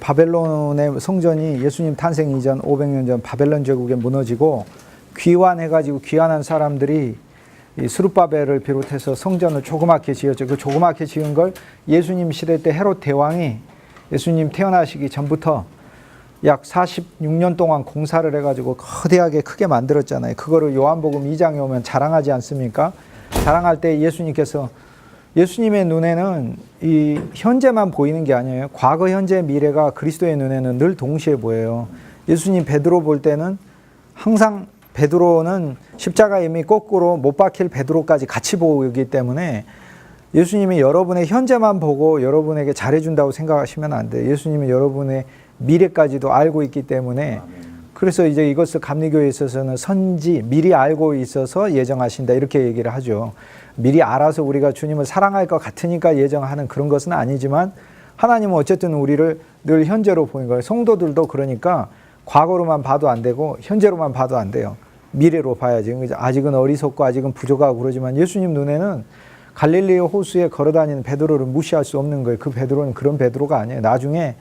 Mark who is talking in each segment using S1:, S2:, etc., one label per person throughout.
S1: 바벨론의 성전이 예수님 탄생 이전 500년 전 바벨론 제국에 무너지고 귀환해가지고 귀환한 사람들이 이 스룹바벨을 비롯해서 성전을 조그맣게 지었죠. 그 조그맣게 지은 걸 예수님 시대 때 헤롯 대왕이 예수님 태어나시기 전부터 약 46년 동안 공사를 해가지고 거대하게 크게 만들었잖아요. 그거를 요한복음 2장에 오면 자랑하지 않습니까? 자랑할 때 예수님께서 예수님의 눈에는 이 현재만 보이는 게 아니에요. 과거, 현재, 미래가 그리스도의 눈에는 늘 동시에 보여요. 예수님 베드로 볼 때는 항상 베드로는 십자가 이미 거꾸로 못 박힐 베드로까지 같이 보기 때문에 예수님이 여러분의 현재만 보고 여러분에게 잘해준다고 생각하시면 안 돼요. 예수님이 여러분의 미래까지도 알고 있기 때문에 그래서 이제 이것을 감리교에 있어서는 선지, 미리 알고 있어서 예정하신다 이렇게 얘기를 하죠. 미리 알아서 우리가 주님을 사랑할 것 같으니까 예정하는 그런 것은 아니지만 하나님은 어쨌든 우리를 늘 현재로 보는 거예요. 성도들도 그러니까 과거로만 봐도 안 되고 현재로만 봐도 안 돼요. 미래로 봐야지. 아직은 어리석고 아직은 부족하고 그러지만 예수님 눈에는 갈릴리 호수에 걸어다니는 베드로를 무시할 수 없는 거예요. 그 베드로는 그런 베드로가 아니에요. 나중에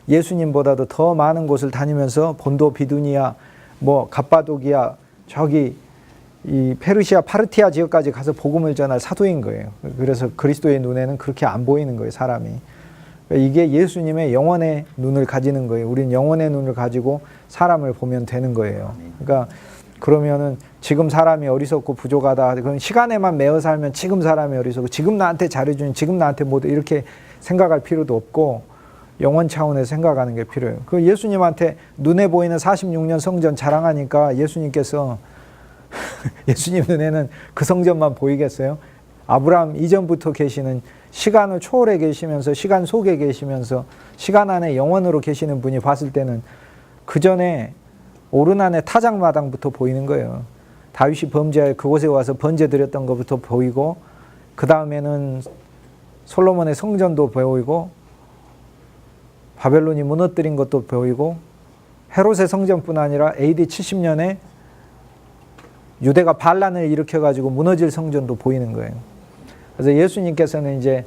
S1: 예수님보다도 더 많은 곳을 다니면서 본도, 비두니아, 뭐 갑바도기아, 저기 이 페르시아, 파르티아 지역까지 가서 복음을 전할 사도인 거예요. 그래서 그리스도의 눈에는 그렇게 안 보이는 거예요, 사람이. 이게 예수님의 영혼의 눈을 가지는 거예요. 우린 영혼의 눈을 가지고 사람을 보면 되는 거예요. 그러니까 그러면은 지금 사람이 어리석고 부족하다. 그건 시간에만 매어 살면 지금 사람이 어리석고 지금 나한테 잘해주니 지금 나한테 못해 이렇게 생각할 필요도 없고 영원 차원에서 생각하는 게 필요해요. 그 예수님한테 눈에 보이는 46년 성전 자랑하니까 예수님께서 예수님 눈에는 그 성전만 보이겠어요? 아브라함 이전부터 계시는 시간을 초월해 계시면서 시간 속에 계시면서 시간 안에 영원으로 계시는 분이 봤을 때는 그 전에 오르난의 타작마당부터 보이는 거예요. 다윗이 범죄하여 그곳에 와서 번제 드렸던 것부터 보이고 그 다음에는 솔로몬의 성전도 보이고 바벨론이 무너뜨린 것도 보이고 헤롯의 성전뿐 아니라 AD 70년에 유대가 반란을 일으켜가지고 무너질 성전도 보이는 거예요. 그래서 예수님께서는 이제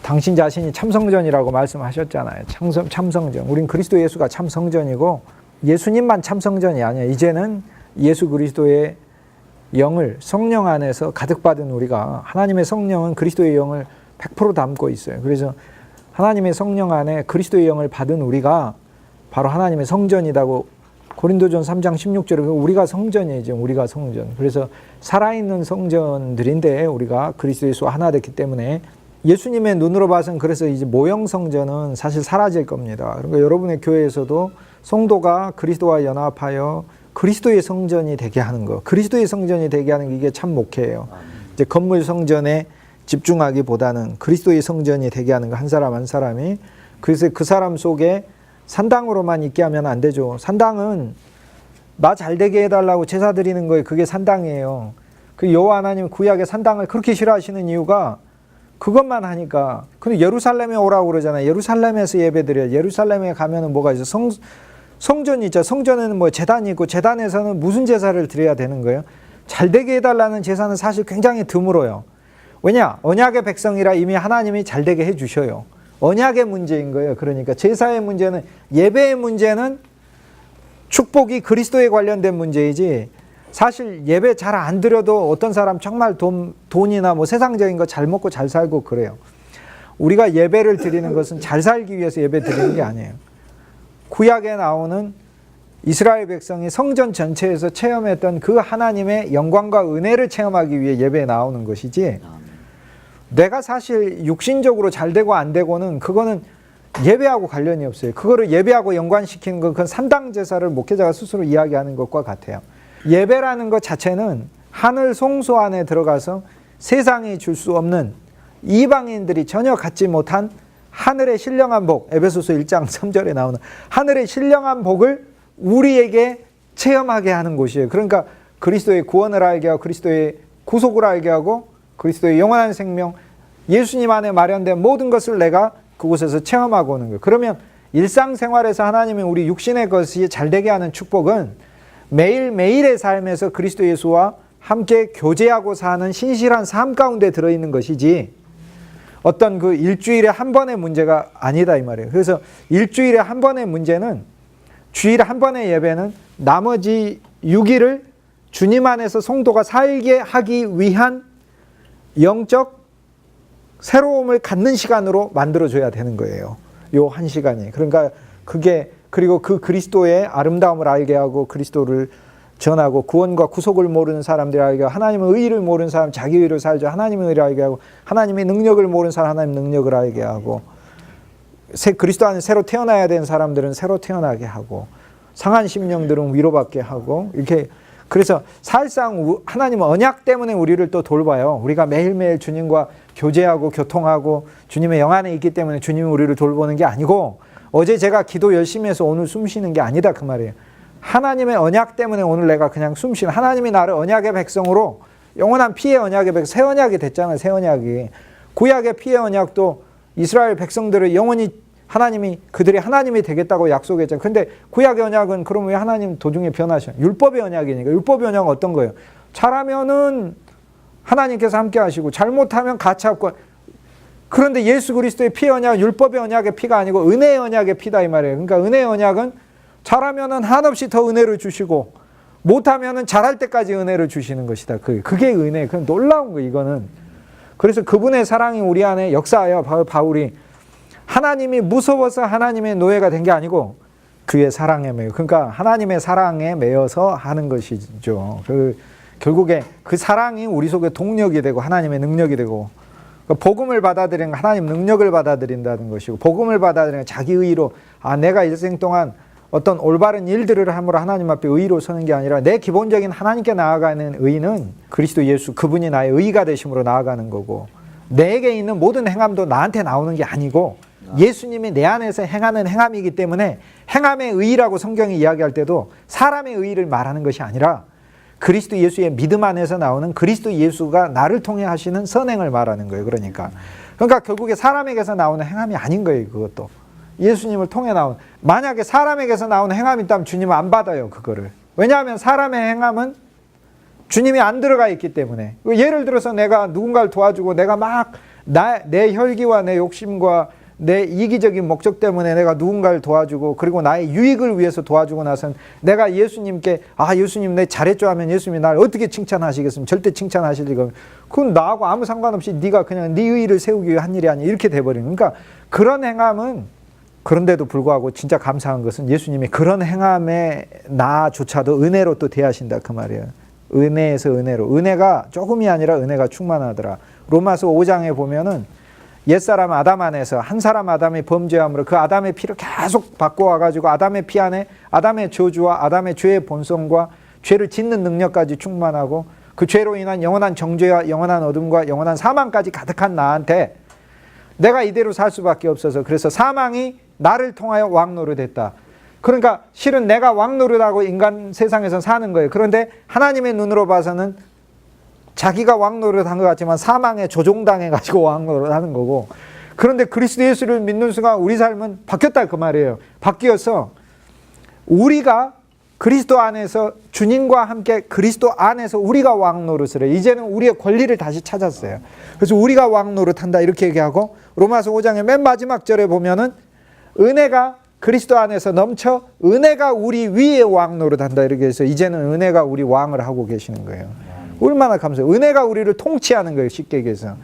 S1: 당신 자신이 참성전이라고 말씀하셨잖아요. 참성전. 우린 그리스도 예수가 참성전이고 예수님만 참성전이 아니에요. 이제는 예수 그리스도의 영을 성령 안에서 가득 받은 우리가 하나님의 성령은 그리스도의 영을 100% 담고 있어요. 그래서 하나님의 성령 안에 그리스도의 영을 받은 우리가 바로 하나님의 성전이라고 고린도전 3장 16절에 우리가 성전이죠. 우리가 성전. 그래서 살아있는 성전들인데 우리가 그리스도 예수와 하나 됐기 때문에 예수님의 눈으로 봐서는 그래서 이제 모형 성전은 사실 사라질 겁니다. 그러니까 여러분의 교회에서도 성도가 그리스도와 연합하여 그리스도의 성전이 되게 하는 거. 그리스도의 성전이 되게 하는 게 이게 참 목회예요. 이제 건물 성전에 집중하기보다는 그리스도의 성전이 되게 하는 거 한 사람 한 사람이. 그래서 그 사람 속에 산당으로만 있게 하면 안 되죠. 산당은 나 잘되게 해달라고 제사 드리는 거예요. 그게 산당이에요. 그 여호와 하나님 구약의 산당을 그렇게 싫어하시는 이유가 그것만 하니까. 근데 예루살렘에 오라고 그러잖아요. 예루살렘에서 예배드려요. 예루살렘에 가면은 뭐가 있어? 성전이 있죠. 성전에는 뭐 제단이 있고 제단에서는 무슨 제사를 드려야 되는 거예요? 잘되게 해달라는 제사는 사실 굉장히 드물어요. 왜냐? 언약의 백성이라 이미 하나님이 잘되게 해주셔요. 언약의 문제인 거예요. 그러니까 제사의 문제는, 예배의 문제는 축복이 그리스도에 관련된 문제이지 사실 예배 잘 안 드려도 어떤 사람 정말 돈이나 뭐 세상적인 거 잘 먹고 잘 살고 그래요. 우리가 예배를 드리는 것은 잘 살기 위해서 예배 드리는 게 아니에요. 구약에 나오는 이스라엘 백성이 성전 전체에서 체험했던 그 하나님의 영광과 은혜를 체험하기 위해 예배에 나오는 것이지 내가 사실 육신적으로 잘 되고 안 되고는 그거는 예배하고 관련이 없어요. 그거를 예배하고 연관시키는 건 그건 산당 제사를 목회자가 스스로 이야기하는 것과 같아요. 예배라는 것 자체는 하늘 송수 안에 들어가서 세상이 줄 수 없는 이방인들이 전혀 갖지 못한 하늘의 신령한 복, 에베소서 1장 3절에 나오는 하늘의 신령한 복을 우리에게 체험하게 하는 곳이에요. 그러니까 그리스도의 구원을 알게 하고 그리스도의 구속을 알게 하고 그리스도의 영원한 생명, 예수님 안에 마련된 모든 것을 내가 그곳에서 체험하고 오는 거예요. 그러면 일상생활에서 하나님이 우리 육신의 것이 잘되게 하는 축복은 매일매일의 삶에서 그리스도 예수와 함께 교제하고 사는 신실한 삶 가운데 들어있는 것이지 어떤 그 일주일에 한 번의 문제가 아니다 이 말이에요. 그래서 일주일에 한 번의 문제는, 주일에 한 번의 예배는 나머지 6일을 주님 안에서 성도가 살게 하기 위한 영적 새로움을 갖는 시간으로 만들어줘야 되는 거예요. 요 한 시간이. 그러니까 그게, 그리고 그 그리스도의 아름다움을 알게 하고 그리스도를 전하고 구원과 구속을 모르는 사람들이 알게 하고, 하나님의 의를 모르는 사람 자기 의로 살죠. 하나님의 의를 알게 하고, 하나님의 능력을 모르는 사람 하나님의 능력을 알게 하고, 그리스도 안에 새로 태어나야 되는 사람들은 새로 태어나게 하고, 상한 심령들은 위로받게 하고, 이렇게. 그래서 사실상 하나님은 언약 때문에 우리를 또 돌봐요. 우리가 매일매일 주님과 교제하고 교통하고 주님의 영 안에 있기 때문에 주님이 우리를 돌보는 게 아니고, 어제 제가 기도 열심히 해서 오늘 숨 쉬는 게 아니다 그 말이에요. 하나님의 언약 때문에 오늘 내가 그냥 숨 쉬는, 하나님이 나를 언약의 백성으로, 영원한 피의 언약의 백성, 새 언약이 됐잖아요. 새 언약이. 구약의 피의 언약도 이스라엘 백성들을 영원히 하나님이, 그들이 하나님이 되겠다고 약속했잖아요. 근데 구약의 언약은 그럼 왜 하나님 도중에 변하셔? 율법의 언약이니까. 율법의 언약은 어떤 거예요? 잘하면은 하나님께서 함께 하시고 잘못하면 가차없고. 그런데 예수 그리스도의 피의 언약은 율법의 언약의 피가 아니고 은혜의 언약의 피다 이 말이에요. 그러니까 은혜의 언약은 잘하면은 한없이 더 은혜를 주시고 못하면은 잘할 때까지 은혜를 주시는 것이다. 그게 은혜. 그건 놀라운 거예요, 이거는. 그래서 그분의 사랑이 우리 안에 역사하여 바울이 하나님이 무서워서 하나님의 노예가 된 게 아니고 그의 사랑에 매여. 그러니까 하나님의 사랑에 매여서 하는 것이죠. 결국에 그 사랑이 우리 속에 동력이 되고 하나님의 능력이 되고, 그러니까 복음을 받아들이는 하나님 능력을 받아들인다는 것이고, 복음을 받아들이는 자기 의로, 내가 일생 동안 어떤 올바른 일들을 함으로 하나님 앞에 의로 서는 게 아니라 내 기본적인 하나님께 나아가는 의는 그리스도 예수, 그분이 나의 의가 되심으로 나아가는 거고, 내게 있는 모든 행함도 나한테 나오는 게 아니고 예수님이 내 안에서 행하는 행함이기 때문에, 행함의 의라고 성경이 이야기할 때도 사람의 의를 말하는 것이 아니라 그리스도 예수의 믿음 안에서 나오는 그리스도 예수가 나를 통해 하시는 선행을 말하는 거예요. 그러니까 결국에 사람에게서 나오는 행함이 아닌 거예요. 그것도 예수님을 통해 나온, 만약에 사람에게서 나오는 행함이 있다면 주님은 안 받아요, 그거를. 왜냐하면 사람의 행함은 주님이 안 들어가 있기 때문에. 예를 들어서 내가 누군가를 도와주고 내가 막 내 혈기와 내 욕심과 내 이기적인 목적 때문에 내가 누군가를 도와주고, 그리고 나의 유익을 위해서 도와주고 나서는 내가 예수님께 예수님 내 잘했죠 하면 예수님이 나를 어떻게 칭찬하시겠습니까? 절대 칭찬하실 리가 없어요. 그건 나하고 아무 상관없이 네가 그냥 네 의의를 세우기 위해 한 일이 아니야, 이렇게 돼버리는. 그러니까 그런 행함은, 그런데도 불구하고 진짜 감사한 것은 예수님이 그런 행함에 나조차도 은혜로 또 대하신다 그 말이에요. 은혜에서 은혜로. 은혜가 조금이 아니라 은혜가 충만하더라. 로마서 5장에 보면은 옛사람 아담 안에서 한 사람 아담이 범죄함으로 그 아담의 피를 계속 바꿔와가지고 아담의 피 안에 아담의 저주와 아담의 죄의 본성과 죄를 짓는 능력까지 충만하고, 그 죄로 인한 영원한 정죄와 영원한 어둠과 영원한 사망까지 가득한 나한테 내가 이대로 살 수밖에 없어서, 그래서 사망이 나를 통하여 왕노릇했다. 그러니까 실은 내가 왕노릇하고 인간 세상에서 사는 거예요. 그런데 하나님의 눈으로 봐서는 자기가 왕노릇한 것 같지만 사망에 조종당해가지고 왕노릇하는 거고, 그런데 그리스도 예수를 믿는 순간 우리 삶은 바뀌었다 그 말이에요. 바뀌어서 우리가 그리스도 안에서, 주님과 함께 그리스도 안에서 우리가 왕노릇을 해요. 이제는 우리의 권리를 다시 찾았어요. 그래서 우리가 왕노릇한다 이렇게 얘기하고, 로마서 5장의 맨 마지막 절에 보면은 은혜가 그리스도 안에서 넘쳐 은혜가 우리 위에 왕노릇한다 이렇게 해서 이제는 은혜가 우리 왕을 하고 계시는 거예요. 얼마나 감사해요. 은혜가 우리를 통치하는 거예요, 쉽게 얘기해서.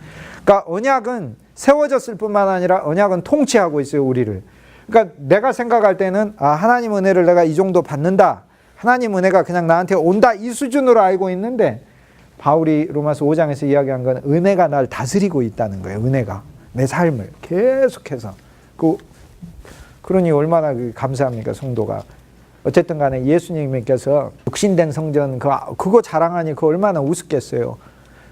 S1: 그러니까 언약은 세워졌을 뿐만 아니라 언약은 통치하고 있어요, 우리를. 그러니까 내가 생각할 때는 하나님 은혜를 내가 이 정도 받는다, 하나님 은혜가 그냥 나한테 온다, 이 수준으로 알고 있는데, 바울이 로마서 5장에서 이야기한 건 은혜가 날 다스리고 있다는 거예요. 은혜가 내 삶을 계속해서. 그러니 얼마나 감사합니까, 성도가. 어쨌든 간에 예수님께서 육신된 성전 그거 자랑하니 그거 얼마나 우습겠어요.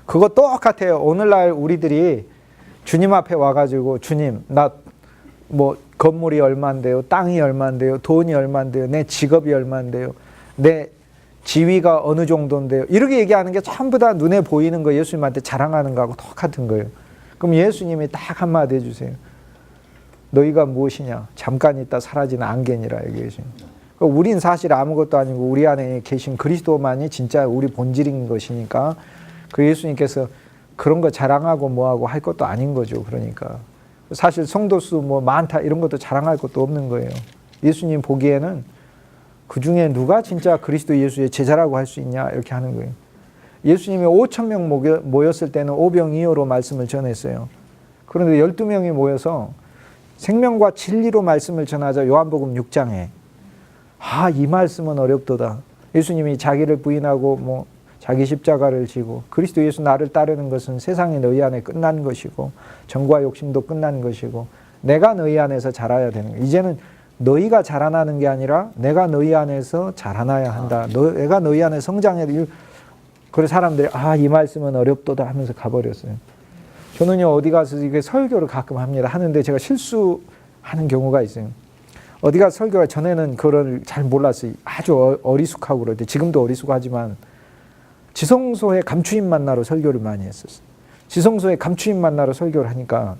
S1: 그거 똑같아요. 오늘날 우리들이 주님 앞에 와가지고 주님 나 뭐 건물이 얼마인데요, 땅이 얼마인데요, 돈이 얼마인데요, 내 직업이 얼마인데요, 내 지위가 어느 정도인데요, 이렇게 얘기하는 게 전부 다 눈에 보이는 거 예수님한테 자랑하는 거하고 똑같은 거예요. 그럼 예수님이 딱 한마디 해주세요. 너희가 무엇이냐? 잠깐 있다 사라지는 안개니라 얘기해주십니다. 우린 사실 아무것도 아니고 우리 안에 계신 그리스도만이 진짜 우리 본질인 것이니까, 그 예수님께서 그런 거 자랑하고 뭐하고 할 것도 아닌 거죠. 그러니까 사실 성도수 뭐 많다 이런 것도 자랑할 것도 없는 거예요. 예수님 보기에는 그 중에 누가 진짜 그리스도 예수의 제자라고 할 수 있냐 이렇게 하는 거예요. 예수님이 5,000명 모였을 때는 오병이어로 말씀을 전했어요. 그런데 12명이 모여서 생명과 진리로 말씀을 전하자. 요한복음 6장에 이 말씀은 어렵도다. 예수님이 자기를 부인하고 뭐 자기 십자가를 지고 그리스도 예수 나를 따르는 것은 세상이 너희 안에 끝난 것이고 정과 욕심도 끝난 것이고 내가 너희 안에서 자라야 되는 거예요. 이제는 너희가 자라나는 게 아니라 내가 너희 안에서 자라나야 한다. 내가 너희 안에 성장해야 돼. 그래서 사람들이 이 말씀은 어렵도다 하면서 가버렸어요. 저는요 어디 가서 이게 설교를 가끔 합니다. 하는데 제가 실수하는 경우가 있어요. 어디 가서 설교가 전에는 그걸 잘 몰랐어요. 아주 어리숙하고 그럴 때 지금도 어리숙하지만 지성소에 감추인 만나러 설교를 많이 했었어요. 지성소에 감추인 만나러 설교를 하니까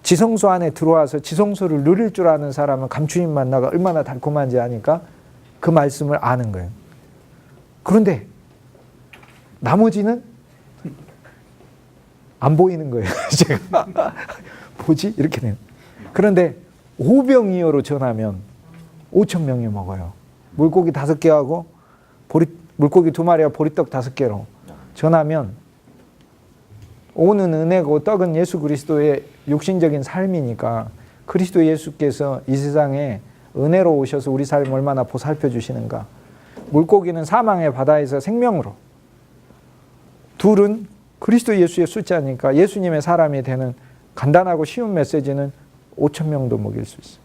S1: 지성소 안에 들어와서 지성소를 누릴 줄 아는 사람은 감추인 만나가 얼마나 달콤한지 아니까 그 말씀을 아는 거예요. 그런데 나머지는 안 보이는 거예요. 제가 뭐지? 이렇게 돼요. 그런데 오병이어로 전하면 5,000명이 먹어요. 물고기 5개하고 물고기 2마리와 보리떡 5개로 전하면 오는 은혜고 떡은 예수 그리스도의 육신적인 삶이니까 그리스도 예수께서 이 세상에 은혜로 오셔서 우리 삶을 얼마나 보살펴 주시는가. 물고기는 사망의 바다에서 생명으로, 둘은 그리스도 예수의 숫자니까 예수님의 사람이 되는 간단하고 쉬운 메시지는 5,000명도 먹일 수 있어요.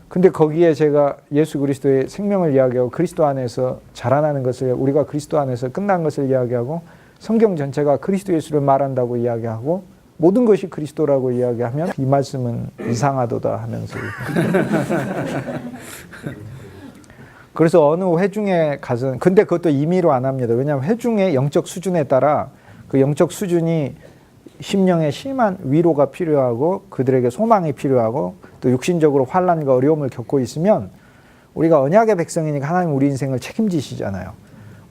S1: 근데 거기에 제가 예수 그리스도의 생명을 이야기하고 그리스도 안에서 자라나는 것을, 우리가 그리스도 안에서 끝난 것을 이야기하고 성경 전체가 그리스도 예수를 말한다고 이야기하고 모든 것이 그리스도라고 이야기하면 이 말씀은 이상하도다 하면서 그래서 어느 회중에 가서, 근데 그것도 임의로 안 합니다. 왜냐하면 회중의 영적 수준에 따라 그 영적 수준이 심령에 심한 위로가 필요하고 그들에게 소망이 필요하고 또 육신적으로 환난과 어려움을 겪고 있으면 우리가 언약의 백성이니까 하나님 우리 인생을 책임지시잖아요.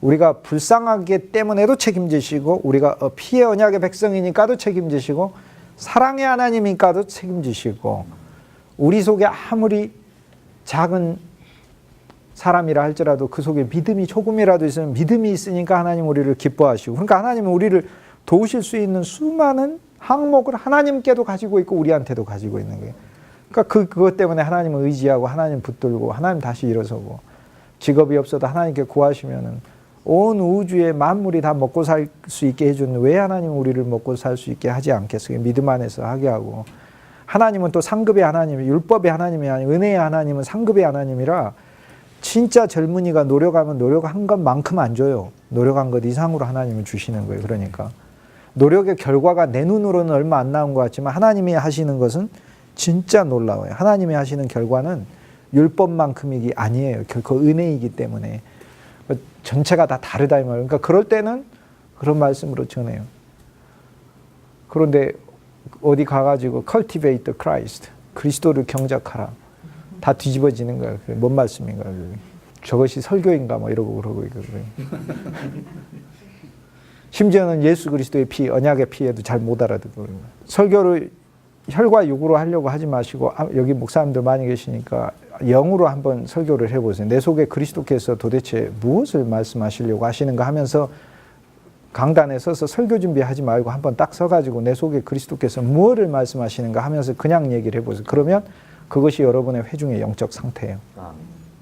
S1: 우리가 불쌍하기 때문에도 책임지시고 우리가 피해 언약의 백성이니까도 책임지시고 사랑의 하나님이니까도 책임지시고 우리 속에 아무리 작은 사람이라 할지라도 그 속에 믿음이 조금이라도 있으면 믿음이 있으니까 하나님 우리를 기뻐하시고, 그러니까 하나님은 우리를 도우실 수 있는 수많은 항목을 하나님께도 가지고 있고 우리한테도 가지고 있는 거예요. 그러니까 그것 때문에 하나님을 의지하고 하나님 붙들고 하나님 다시 일어서고 직업이 없어도 하나님께 구하시면은 온 우주의 만물이 다 먹고 살 수 있게 해주는, 왜 하나님은 우리를 먹고 살 수 있게 하지 않겠어요? 믿음 안에서 하게 하고, 하나님은 또 상급의 하나님이, 율법의 하나님이 아니고 은혜의 하나님은 상급의 하나님이라 진짜 젊은이가 노력하면 노력한 것만큼 안 줘요. 노력한 것 이상으로 하나님은 주시는 거예요. 그러니까 노력의 결과가 내 눈으로는 얼마 안 나온 것 같지만 하나님이 하시는 것은 진짜 놀라워요. 하나님이 하시는 결과는 율법만큼이 아니에요. 결코 은혜이기 때문에 전체가 다 다르다 이 말이에요. 그러니까 그럴 때는 그런 말씀으로 전해요. 그런데 어디 가가지고 cultivate the Christ, 그리스도를 경작하라, 다 뒤집어지는 거예요. 뭔 말씀인가? 저것이 설교인가? 뭐 이러고 그러고 심지어는 예수 그리스도의 피, 언약의 피에도 잘 못 알아듣고 설교를 혈과 육으로 하려고 하지 마시고, 여기 목사님들 많이 계시니까 영으로 한번 설교를 해보세요. 내 속에 그리스도께서 도대체 무엇을 말씀하시려고 하시는가 하면서 강단에 서서 설교 준비하지 말고 한번 딱 서가지고 내 속에 그리스도께서 무엇을 말씀하시는가 하면서 그냥 얘기를 해보세요. 그러면 그것이 여러분의 회중의 영적 상태예요.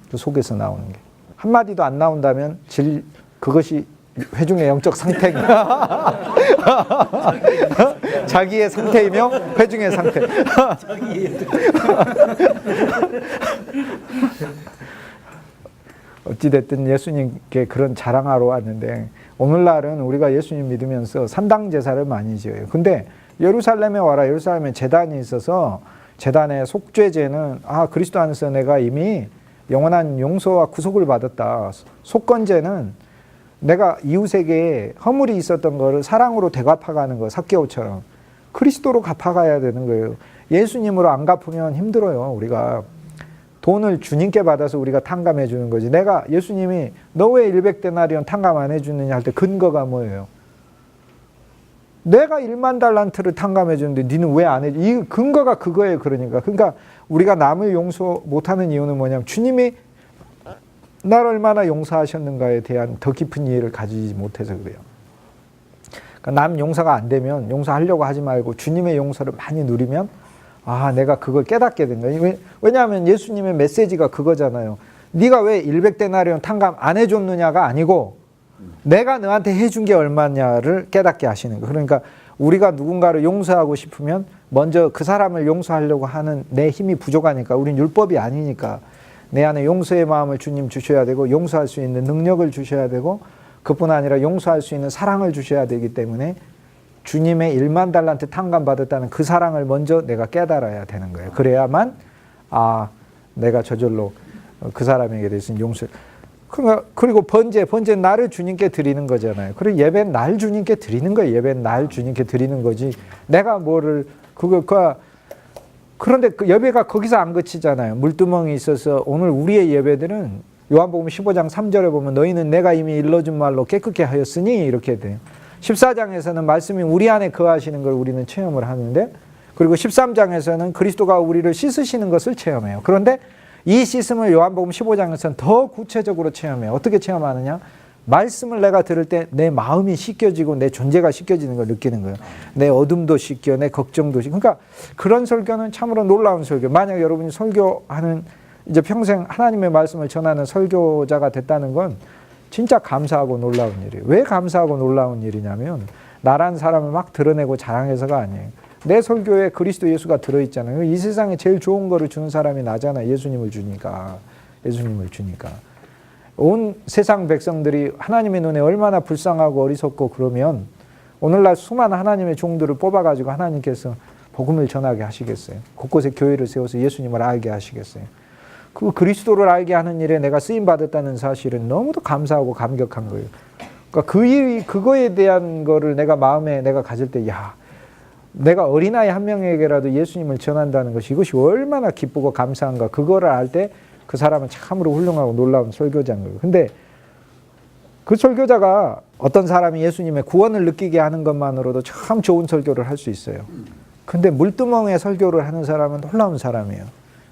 S1: 그 속에서 나오는 게. 한마디도 안 나온다면 그것이 회중의 영적 상태인가? 자기의 상태이며 회중의 상태. 어찌됐든 예수님께 그런 자랑하러 왔는데, 오늘날은 우리가 예수님 믿으면서 산당 제사를 많이 지어요. 근데 예루살렘에 와라. 예루살렘에 제단이 있어서 제단의 속죄제는 그리스도 안에서 내가 이미 영원한 용서와 구속을 받았다. 속건제는 내가 이웃에게 허물이 있었던 거를 사랑으로 되갚아가는 거, 삭개오처럼 그리스도로 갚아가야 되는 거예요. 예수님으로 안 갚으면 힘들어요. 우리가 돈을 주님께 받아서 우리가 탕감해 주는 거지. 내가 예수님이 너 왜 100데나리온 탕감 안 해주느냐 할 때 근거가 뭐예요? 내가 1만 달란트를 탕감해 주는데 니는 왜 안 해줘? 이 근거가 그거예요. 그러니까 우리가 남을 용서 못하는 이유는 뭐냐면 주님이 나를 얼마나 용서하셨는가에 대한 더 깊은 이해를 가지지 못해서 그래요. 그러니까 남 용서가 안 되면 용서하려고 하지 말고 주님의 용서를 많이 누리면 내가 그걸 깨닫게 된 거예요. 왜냐하면 예수님의 메시지가 그거잖아요. 네가 왜 100데나리온 탕감 안 해줬느냐가 아니고 내가 너한테 해준 게 얼마냐를 깨닫게 하시는 거예요. 그러니까 우리가 누군가를 용서하고 싶으면 먼저 그 사람을 용서하려고 하는 내 힘이 부족하니까, 우린 율법이 아니니까 내 안에 용서의 마음을 주님 주셔야 되고 용서할 수 있는 능력을 주셔야 되고 그뿐 아니라 용서할 수 있는 사랑을 주셔야 되기 때문에 주님의 1만 달란트 탕감받았다는 그 사랑을 먼저 내가 깨달아야 되는 거예요. 그래야만 내가 저절로 그 사람에게 대해서 용서. 그리고 번제 나를 주님께 드리는 거잖아요. 그리고 예배는 날 주님께 드리는 거예요. 예배는 날 주님께 드리는 거지. 내가 뭐를 그런데 그 예배가 거기서 안 그치잖아요. 물두멍이 있어서 오늘 우리의 예배들은 요한복음 15장 3절에 보면 너희는 내가 이미 일러준 말로 깨끗게 하였으니 이렇게 돼요. 14장에서는 말씀이 우리 안에 거하시는 걸 우리는 체험을 하는데, 그리고 13장에서는 그리스도가 우리를 씻으시는 것을 체험해요. 그런데 이 씻음을 요한복음 15장에서는 더 구체적으로 체험해요. 어떻게 체험하느냐? 말씀을 내가 들을 때 내 마음이 씻겨지고 내 존재가 씻겨지는 걸 느끼는 거예요. 내 어둠도 씻겨, 내 걱정도 씻겨. 그러니까 그런 설교는 참으로 놀라운 설교. 만약 여러분이 설교하는, 이제 평생 하나님의 말씀을 전하는 설교자가 됐다는 건 진짜 감사하고 놀라운 일이에요. 왜 감사하고 놀라운 일이냐면 나란 사람을 막 드러내고 자랑해서가 아니에요. 내 설교에 그리스도 예수가 들어있잖아요. 이 세상에 제일 좋은 거를 주는 사람이 나잖아요. 예수님을 주니까. 온 세상 백성들이 하나님의 눈에 얼마나 불쌍하고 어리석고 그러면 오늘날 수많은 하나님의 종들을 뽑아가지고 하나님께서 복음을 전하게 하시겠어요? 곳곳에 교회를 세워서 예수님을 알게 하시겠어요? 그 그리스도를 알게 하는 일에 내가 쓰임받았다는 사실은 너무도 감사하고 감격한 거예요. 그러니까 그거에 대한 거를 내가 마음에 내가 가질 때, 내가 어린아이 한 명에게라도 예수님을 전한다는 것이 이것이 얼마나 기쁘고 감사한가. 그거를 알 때 그 사람은 참으로 훌륭하고 놀라운 설교자인 거예요. 근데 그 설교자가 어떤 사람이 예수님의 구원을 느끼게 하는 것만으로도 참 좋은 설교를 할 수 있어요. 근데 물두멍에 설교를 하는 사람은 놀라운 사람이에요.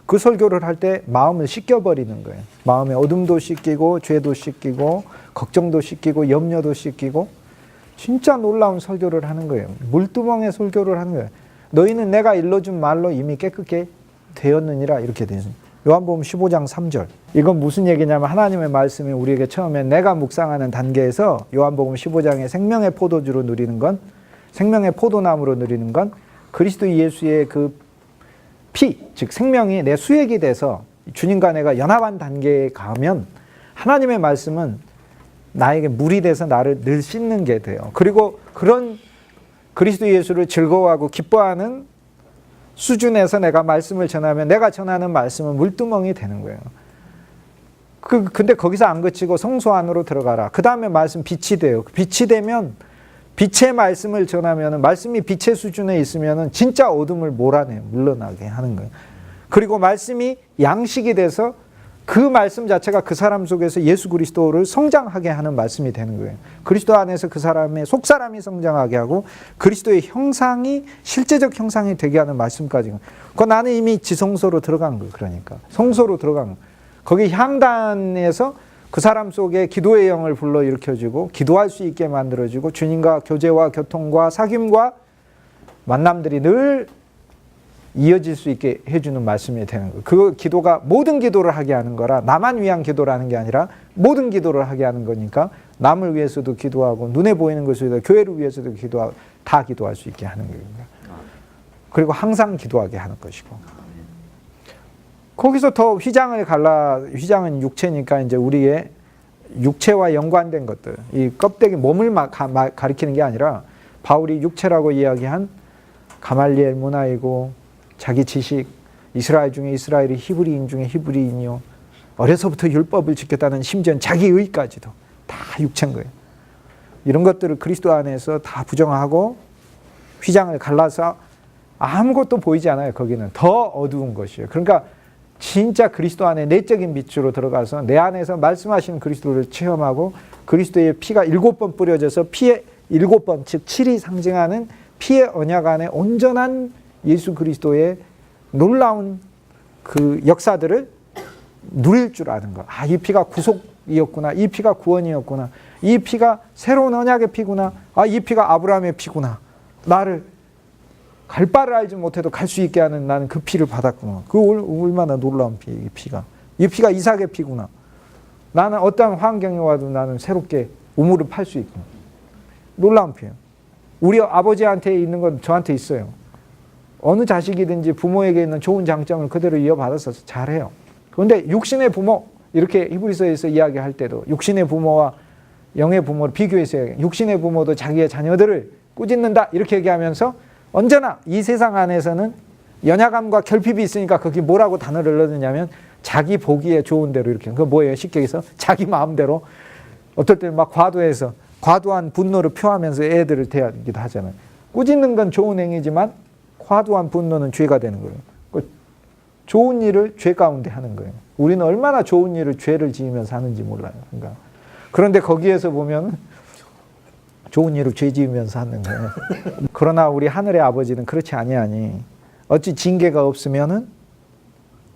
S1: 그 설교를 할 때 마음을 씻겨버리는 거예요. 마음의 어둠도 씻기고 죄도 씻기고 걱정도 씻기고 염려도 씻기고 진짜 놀라운 설교를 하는 거예요. 물두멍에 설교를 하는 거예요. 너희는 내가 일러준 말로 이미 깨끗게 되었느니라 이렇게 되어 있습니다. 요한복음 15장 3절. 이건 무슨 얘기냐면 하나님의 말씀이 우리에게 처음에 내가 묵상하는 단계에서 요한복음 15장의 생명의 포도주로 누리는 건, 생명의 포도나무로 누리는 건 그리스도 예수의 그 피, 즉 생명이 내 수액이 돼서 주님과 내가 연합한 단계에 가면 하나님의 말씀은 나에게 물이 돼서 나를 늘 씻는 게 돼요. 그리고 그런 그리스도 예수를 즐거워하고 기뻐하는 수준에서 내가 말씀을 전하면 내가 전하는 말씀은 물두멍이 되는 거예요. 근데 거기서 안 그치고 성소 안으로 들어가라. 그 다음에 말씀 빛이 돼요. 빛이 되면 빛의 말씀을 전하면 말씀이 빛의 수준에 있으면 진짜 어둠을 몰아내요. 물러나게 하는 거예요. 그리고 말씀이 양식이 돼서 그 말씀 자체가 그 사람 속에서 예수 그리스도를 성장하게 하는 말씀이 되는 거예요. 그리스도 안에서 그 사람의 속사람이 성장하게 하고 그리스도의 형상이 실제적 형상이 되게 하는 말씀까지. 나는 이미 지성소로 들어간 거예요. 그러니까 성소로 들어간 거예요. 거기 향단에서 그 사람 속에 기도의 영을 불러일으켜주고 기도할 수 있게 만들어주고 주님과 교제와 교통과 사귐과 만남들이 늘 이어질 수 있게 해주는 말씀이 되는 거예요. 그 기도가 모든 기도를 하게 하는 거라, 나만 위한 기도라는 게 아니라 모든 기도를 하게 하는 거니까 남을 위해서도 기도하고 눈에 보이는 것을 교회를 위해서도 기도하고 다 기도할 수 있게 하는 거예요. 그리고 항상 기도하게 하는 것이고. 거기서 더 휘장은 육체니까 이제 우리의 육체와 연관된 것들, 이 껍데기 몸을 가리키는 게 아니라 바울이 육체라고 이야기한 가말리엘 문화이고 자기 지식, 이스라엘 중에 이스라엘이 히브리인 중에 히브리인이요, 어려서부터 율법을 지켰다는 심지어는 자기 의까지도 다 육체인 거예요. 이런 것들을 그리스도 안에서 다 부정하고 휘장을 갈라서 아무것도 보이지 않아요. 거기는 더 어두운 것이에요. 그러니까 진짜 그리스도 안에 내적인 빛으로 들어가서 내 안에서 말씀하시는 그리스도를 체험하고 그리스도의 피가 7번 뿌려져서 피의 7번, 즉 7이 상징하는 피의 언약 안에 온전한 예수 그리스도의 놀라운 그 역사들을 누릴 줄 아는 것. 아, 이 피가 구속이었구나. 이 피가 구원이었구나. 이 피가 새로운 언약의 피구나. 아, 이 피가 아브라함의 피구나. 나를 갈 바를 알지 못해도 갈 수 있게 하는 나는 그 피를 받았구나. 그 얼마나 놀라운 피, 이 피가. 이 피가 이삭의 피구나. 나는 어떠한 환경에 와도 나는 새롭게 우물을 팔 수 있구나. 놀라운 피예요. 우리 아버지한테 있는 건 저한테 있어요. 어느 자식이든지 부모에게 있는 좋은 장점을 그대로 이어받아서 잘해요. 그런데 육신의 부모, 이렇게 히브리서에서 이야기할 때도 육신의 부모와 영의 부모를 비교해서 육신의 부모도 자기의 자녀들을 꾸짖는다 이렇게 얘기하면서 언제나 이 세상 안에서는 연약함과 결핍이 있으니까 거기 뭐라고 단어를 넣느냐면 자기 보기에 좋은 대로 이렇게. 그거 뭐예요? 쉽게 해서 자기 마음대로 어떨 때는 막 과도해서 과도한 분노를 표하면서 애들을 대하기도 하잖아요. 꾸짖는 건 좋은 행위지만 과도한 분노는 죄가 되는 거예요. 좋은 일을 죄 가운데 하는 거예요. 우리는 얼마나 좋은 일을 죄를 지으면서 하는지 몰라요. 그러니까. 그런데 거기에서 보면 좋은 일을 죄 지으면서 하는 거예요. 그러나 우리 하늘의 아버지는 그렇지 아니하니 어찌 징계가 없으면은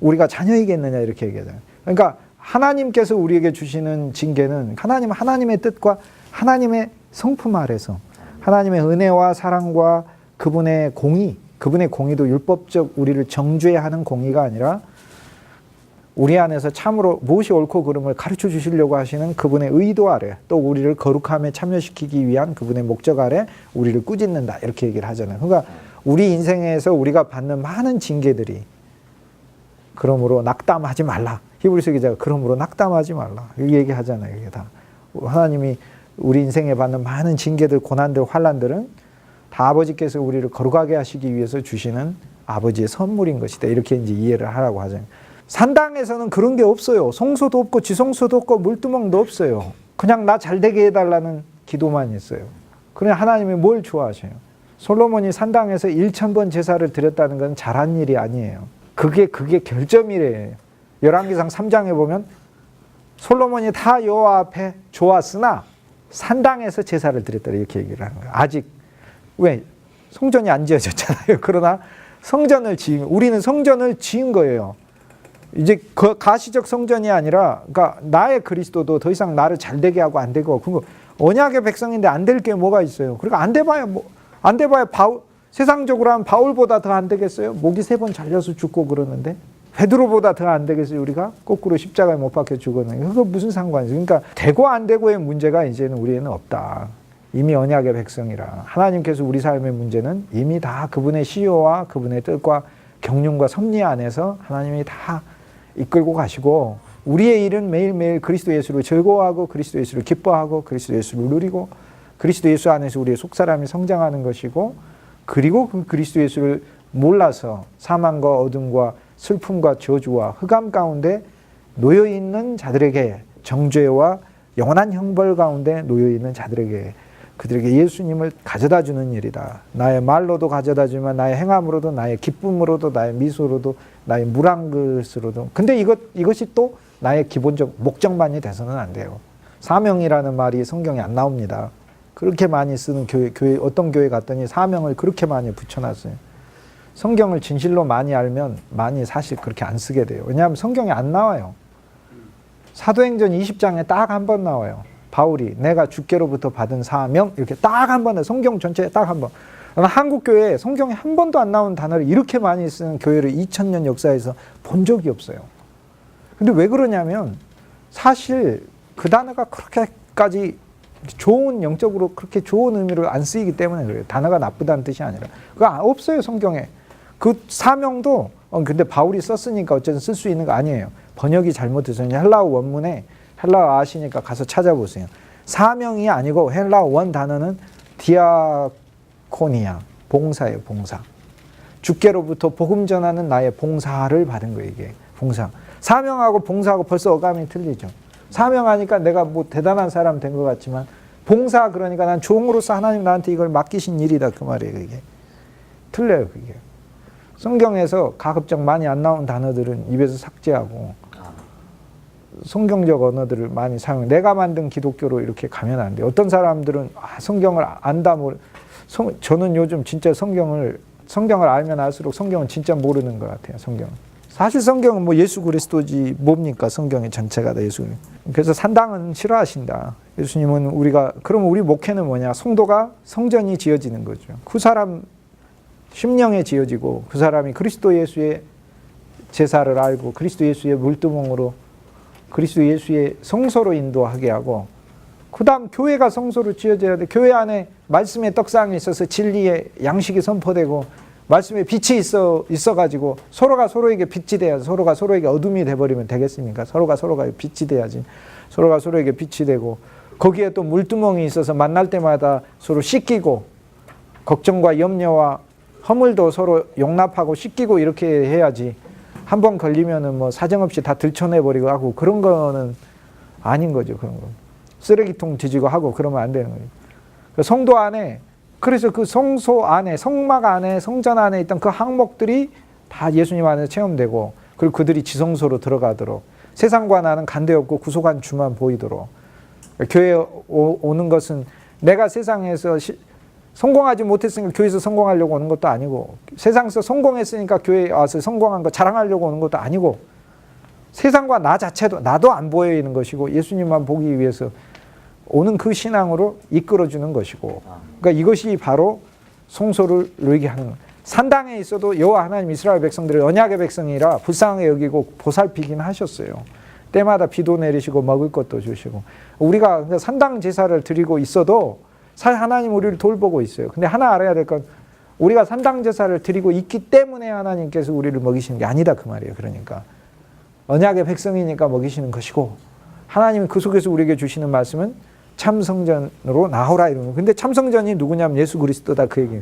S1: 우리가 자녀이겠느냐 이렇게 얘기하잖아요. 그러니까 하나님께서 우리에게 주시는 징계는 하나님의 뜻과 하나님의 성품 아래서 하나님의 은혜와 사랑과 그분의 공의도 율법적 우리를 정죄하는 공의가 아니라 우리 안에서 참으로 무엇이 옳고 그름을 가르쳐 주시려고 하시는 그분의 의도 아래 또 우리를 거룩함에 참여시키기 위한 그분의 목적 아래 우리를 꾸짖는다 이렇게 얘기를 하잖아요. 그러니까 우리 인생에서 우리가 받는 많은 징계들이 그러므로 낙담하지 말라. 히브리서 기자가 그러므로 낙담하지 말라. 이 얘기하잖아요. 이게 다. 하나님이 우리 인생에 받는 많은 징계들, 고난들, 환난들은 다 아버지께서 우리를 거룩하게 하시기 위해서 주시는 아버지의 선물인 것이다. 이렇게 이제 이해를 하라고 하잖아요. 산당에서는 그런 게 없어요. 송소도 없고 지성소도 없고 물두멍도 없어요. 그냥 나 잘되게 해달라는 기도만 있어요. 그냥 하나님이 뭘 좋아하셔요? 솔로몬이 산당에서 1000번 제사를 드렸다는 건 잘한 일이 아니에요. 그게 결점이래요. 열왕기상 3장에 보면 솔로몬이 다 여호와 앞에 좋았으나 산당에서 제사를 드렸다 이렇게 얘기를 하는 거예요. 아직 왜? 성전이 안 지어졌잖아요. 그러나 우리는 성전을 지은 거예요. 이제 그 가시적 성전이 아니라, 그러니까 나의 그리스도도 더 이상 나를 잘되게 하고 안 되고, 그거 언약의 백성인데 안 될 게 뭐가 있어요? 그러니까 안 돼봐야 세상적으로 하면 바울보다 더 안 되겠어요? 목이 3번 잘려서 죽고 그러는데 베드로보다 더 안 되겠어요? 우리가 거꾸로 십자가에 못 박혀 죽었는데 그거 무슨 상관이죠? 그러니까 되고 안 되고의 문제가 이제는 우리에는 없다. 이미 언약의 백성이라 하나님께서 우리 삶의 문제는 이미 다 그분의 시효와 그분의 뜻과 경륜과 섭리 안에서 하나님이 다 이끌고 가시고 우리의 일은 매일매일 그리스도 예수를 즐거워하고 그리스도 예수를 기뻐하고 그리스도 예수를 누리고 그리스도 예수 안에서 우리의 속사람이 성장하는 것이고 그리고 그 그리스도 예수를 몰라서 사망과 어둠과 슬픔과 저주와 흑암 가운데 놓여있는 자들에게 정죄와 영원한 형벌 가운데 놓여있는 자들에게 그들에게 예수님을 가져다 주는 일이다. 나의 말로도 가져다 주지만 나의 행함으로도 나의 기쁨으로도 나의 미소로도 나의 물 한 그릇으로도 근데 이것이 또 나의 기본적 목적만이 돼서는 안 돼요. 사명이라는 말이 성경에 안 나옵니다. 그렇게 많이 쓰는 교회 어떤 교회 갔더니 사명을 그렇게 많이 붙여놨어요. 성경을 진실로 많이 알면 많이 사실 그렇게 안 쓰게 돼요. 왜냐하면 성경에 안 나와요. 사도행전 20장에 딱 한 번 나와요. 바울이 내가 주께로부터 받은 사명 이렇게 딱 한 번에 성경 전체에 딱 한 번. 한국 교회에 성경에 한 번도 안 나온 단어를 이렇게 많이 쓰는 교회를 2000년 역사에서 본 적이 없어요. 근데 왜 그러냐면 사실 그 단어가 그렇게까지 좋은 영적으로 그렇게 좋은 의미로 안 쓰이기 때문에 그래요. 단어가 나쁘다는 뜻이 아니라. 그거 없어요 성경에. 그 사명도 근데 바울이 썼으니까 어쨌든 쓸 수 있는 거 아니에요. 번역이 잘못돼서 헬라어 원문에 헬라어 아시니까 가서 찾아보세요. 사명이 아니고 헬라어 원 단어는 디아코니아, 봉사예요, 봉사. 주께로부터 복음 전하는 나의 봉사를 받은 거예요, 이게. 봉사. 사명하고 봉사하고 벌써 어감이 틀리죠. 사명하니까 내가 뭐 대단한 사람 된 것 같지만 봉사 그러니까 난 종으로서 하나님 나한테 이걸 맡기신 일이다 그 말이에요, 그게. 틀려요, 그게. 성경에서 가급적 많이 안 나온 단어들은 입에서 삭제하고 성경적 언어들을 많이 사용해. 내가 만든 기독교로 이렇게 가면 안 돼. 어떤 사람들은 성경을 안다 저는 요즘 진짜 성경을 알면 알수록 성경은 진짜 모르는 것 같아요. 성경. 사실 성경은 뭐 예수 그리스도지 뭡니까? 성경의 전체가 다 예수. 그래서 산당은 싫어하신다. 예수님은 그러면 우리 목회는 뭐냐? 성도가 성전이 지어지는 거죠. 그 사람 심령에 지어지고 그 사람이 그리스도 예수의 제사를 알고 그리스도 예수의 물두멍으로 그리스도 예수의 성소로 인도하게 하고 그 다음 교회가 성소로 지어져야 돼. 교회 안에 말씀의 떡상이 있어서 진리의 양식이 선포되고 말씀에 빛이 있어가지고 서로가 서로에게 빛이 돼야지. 서로가 서로에게 어둠이 돼버리면 되겠습니까? 서로가 빛이 돼야지. 서로가 서로에게 빛이 되고 거기에 또 물두멍이 있어서 만날 때마다 서로 씻기고 걱정과 염려와 허물도 서로 용납하고 씻기고 이렇게 해야지. 한 번 걸리면은 뭐 사정없이 다 들춰내버리고 하고 그런 거는 아닌 거죠. 그런 거. 쓰레기통 뒤지고 하고 그러면 안 되는 거예요. 성도 안에 그래서 그 성소 안에 성막 안에 성전 안에 있던 그 항목들이 다 예수님 안에서 체험되고 그리고 그들이 지성소로 들어가도록 세상과 나는 간대없고 구속한 주만 보이도록 교회에 오는 것은 내가 세상에서 성공하지 못했으니까 교회에서 성공하려고 오는 것도 아니고 세상에서 성공했으니까 교회에 와서 성공한 거 자랑하려고 오는 것도 아니고 세상과 나 자체도 나도 안 보이는 것이고 예수님만 보기 위해서 오는 그 신앙으로 이끌어주는 것이고 그러니까 이것이 바로 성소를 누리게 하는 거예요. 산당에 있어도 여호와 하나님 이스라엘 백성들을 언약의 백성이라 불쌍하게 여기고 보살피긴 하셨어요. 때마다 비도 내리시고 먹을 것도 주시고 우리가 산당 제사를 드리고 있어도 사실 하나님 우리를 돌보고 있어요. 근데 하나 알아야 될 건 우리가 산당 제사를 드리고 있기 때문에 하나님께서 우리를 먹이시는 게 아니다 그 말이에요. 그러니까 언약의 백성이니까 먹이시는 것이고 하나님은 그 속에서 우리에게 주시는 말씀은 참성전으로 나오라 이런 거. 근데 참성전이 누구냐면 예수 그리스도다 그 얘기예요.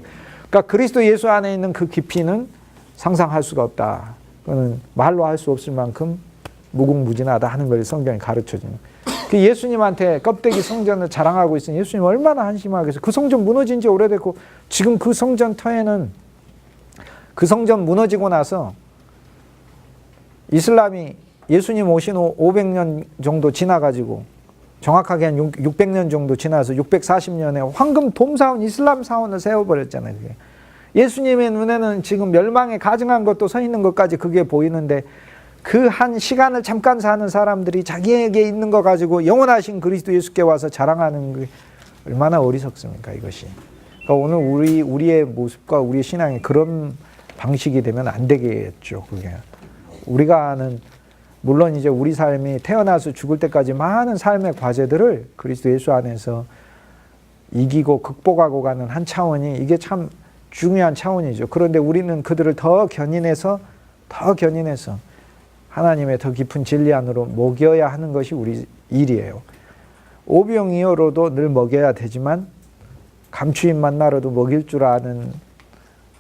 S1: 그러니까 그리스도 예수 안에 있는 그 깊이는 상상할 수가 없다. 그거는 말로 할 수 없을 만큼 무궁무진하다 하는 걸 성경이 가르쳐주는. 그 예수님한테 껍데기 성전을 자랑하고 있으니 예수님 얼마나 한심하겠어요. 그 성전 무너진 지 오래됐고 지금 그 성전 터에는 그 성전 무너지고 나서 이슬람이 예수님 오신 후 500년 정도 지나가지고 정확하게 한 600년 정도 지나서 640년에 황금 돔사원 이슬람 사원을 세워버렸잖아요. 그게. 예수님의 눈에는 지금 멸망에 가증한 것도 서 있는 것까지 그게 보이는데 그 한 시간을 잠깐 사는 사람들이 자기에게 있는 거 가지고 영원하신 그리스도 예수께 와서 자랑하는 게 얼마나 어리석습니까 이것이. 그러니까 오늘 우리의 모습과 우리의 신앙이 그런 방식이 되면 안 되겠죠. 그게. 우리가 아는 물론 이제 우리 삶이 태어나서 죽을 때까지 많은 삶의 과제들을 그리스도 예수 안에서 이기고 극복하고 가는 한 차원이 이게 참 중요한 차원이죠. 그런데 우리는 그들을 더 견인해서 하나님의 더 깊은 진리 안으로 먹여야 하는 것이 우리 일이에요. 오병이어로도 늘 먹여야 되지만 감추인 만나로도 먹일 줄 아는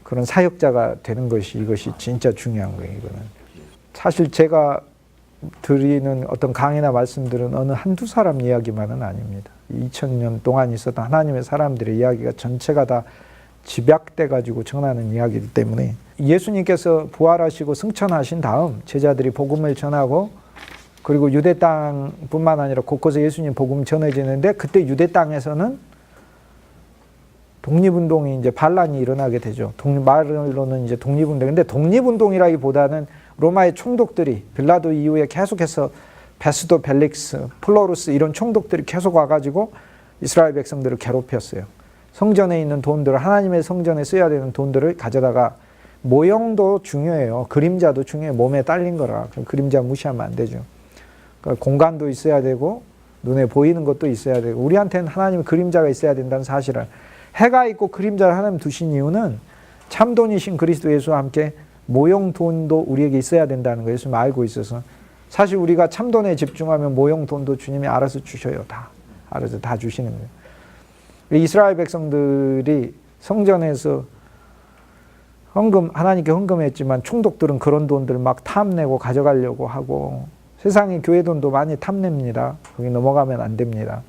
S1: 그런 사역자가 되는 것이 이것이 진짜 중요한 거예요. 이거는 사실 제가 드리는 어떤 강의나 말씀들은 어느 한두 사람 이야기만은 아닙니다. 2000년 동안 있었던 하나님의 사람들의 이야기가 전체가 다 집약돼 가지고 전하는 이야기이기 때문에 예수님께서 부활하시고 승천하신 다음 제자들이 복음을 전하고 그리고 유대 땅뿐만 아니라 곳곳에 예수님 복음 전해지는데 그때 유대 땅에서는 독립운동이 이제 반란이 일어나게 되죠. 말로는 이제 독립운동. 근데 독립운동이라기보다는 로마의 총독들이 빌라도 이후에 계속해서 베스도 벨릭스, 플로루스 이런 총독들이 계속 와가지고 이스라엘 백성들을 괴롭혔어요. 성전에 있는 돈들을 하나님의 성전에 써야 되는 돈들을 가져다가 모형도 중요해요. 그림자도 중요해요. 몸에 딸린 거라. 그럼 그림자 무시하면 안 되죠. 그러니까 공간도 있어야 되고 눈에 보이는 것도 있어야 되고 우리한테는 하나님의 그림자가 있어야 된다는 사실을 해가 있고 그림자를 하나님 두신 이유는 참돈이신 그리스도 예수와 함께 모형 돈도 우리에게 있어야 된다는 거 예수님 알고 있어서 사실 우리가 참돈에 집중하면 모형 돈도 주님이 알아서 주셔요. 다 알아서 다 주시는 거예요. 이스라엘 백성들이 성전에서 하나님께 헌금했지만 총독들은 그런 돈들 막 탐내고 가져가려고 하고 세상에 교회 돈도 많이 탐냅니다. 거기 넘어가면 안 됩니다.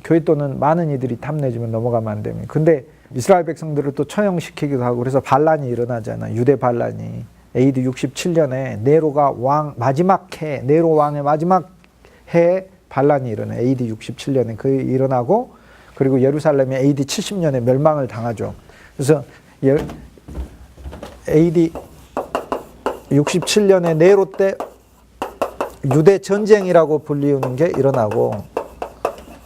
S1: 교회 돈은 많은 이들이 탐내지만 넘어가면 안 됩니다. 근데 이스라엘 백성들을 또 처형시키기도 하고 그래서 반란이 일어나잖아요. 유대 반란이. AD 67년에 네로가 마지막 해, 네로 왕의 마지막 해에 반란이 일어나요. AD 67년에 그 일어나고, 그리고 예루살렘이 AD 70년에 멸망을 당하죠. 그래서 AD 67년에 네로 때 유대 전쟁이라고 불리우는 게 일어나고,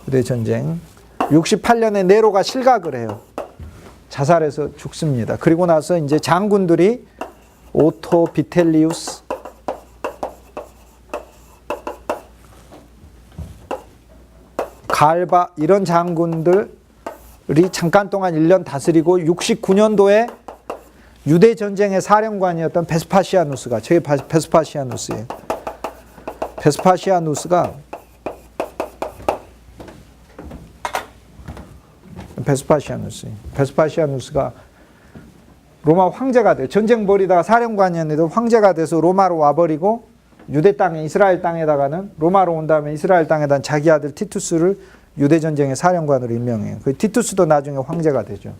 S1: 유대 전쟁. 68년에 네로가 실각을 해요. 자살해서 죽습니다. 그리고 나서 이제 장군들이 오토, 비텔리우스, 갈바 이런 장군들이 잠깐 동안 1년 다스리고 69년도에 유대 전쟁의 사령관이었던 베스파시아누스가, 저게 베스파시아누스예요. 베스파시아누스가 로마 황제가 돼요. 전쟁 벌이다가 사령관이었는데 황제가 돼서 로마로 와버리고, 유대 땅에, 이스라엘 땅에다가는, 로마로 온 다음에 이스라엘 땅에다가 자기 아들 티투스를 유대 전쟁의 사령관으로 임명해요. 그 티투스도 나중에 황제가 되죠.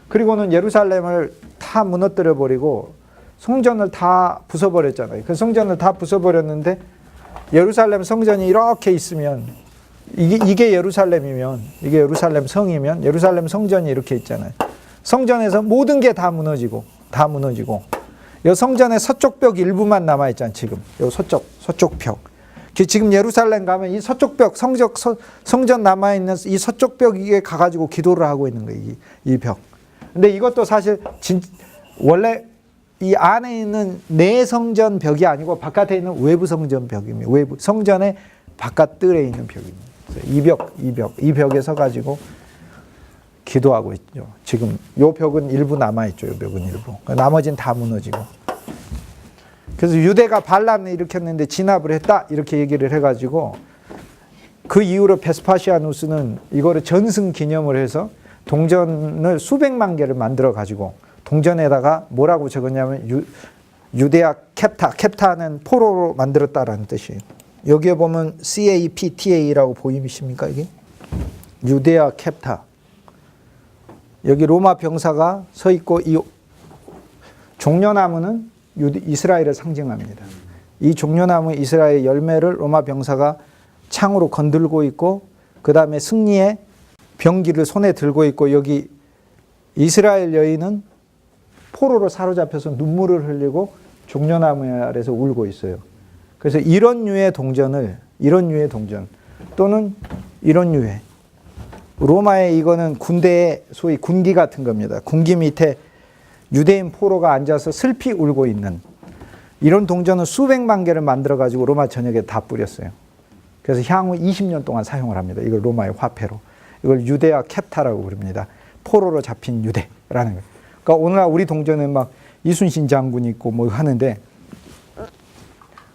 S1: 그리고는 예루살렘을 다 무너뜨려 버리고 성전을 다 부숴버렸잖아요. 그 성전을 다 부숴버렸는데, 예루살렘 성전이 이렇게 있으면, 이게 예루살렘이면, 이게 예루살렘 성이면, 예루살렘 성전이 이렇게 있잖아요. 성전에서 모든 게 다 무너지고, 이 성전의 서쪽 벽 일부만 남아있잖아요, 지금. 이 서쪽 벽. 지금 예루살렘 가면 이 서쪽 벽, 성전 남아있는 이 서쪽 벽 위에 가가지고 기도를 하고 있는 거예요, 이 벽. 근데 이것도 사실, 원래 이 안에 있는 내 성전 벽이 아니고 바깥에 있는 외부 성전 벽입니다. 외부, 성전의 바깥 뜰에 있는 벽입니다. 이 벽에 서가지고 기도하고 있죠. 지금 요 벽은 일부 남아있죠. 요 벽은 일부. 나머지는 다 무너지고. 그래서 유대가 반란을 일으켰는데 진압을 했다, 이렇게 얘기를 해가지고, 그 이후로 베스파시아누스는 이거를 전승 기념을 해서 동전을 수백만 개를 만들어가지고, 동전에다가 뭐라고 적었냐면 유데아 캡타는 포로로 만들었다라는 뜻이에요. 여기에 보면 CAPTA라고 보이십니까, 이게? 유데아 캡타. 여기 로마 병사가 서 있고, 이 종려나무는 이스라엘을 상징합니다. 이 종려나무 이스라엘 열매를 로마 병사가 창으로 건들고 있고, 그 다음에 승리의 병기를 손에 들고 있고, 여기 이스라엘 여인은 포로로 사로잡혀서 눈물을 흘리고 종려나무 아래서 울고 있어요. 그래서 이런 류의 동전 또는 이런 류의, 로마의 이거는 군대의 소위 군기 같은 겁니다. 군기 밑에 유대인 포로가 앉아서 슬피 울고 있는 이런 동전은 수백만 개를 만들어 가지고 로마 전역에 다 뿌렸어요. 그래서 향후 20년 동안 사용을 합니다. 이걸 로마의 화폐로. 이걸 유데아 캡타라고 부릅니다. 포로로 잡힌 유대라는 거예요. 그러니까 오늘날 우리 동전은 막 이순신 장군이 있고 뭐 하는데,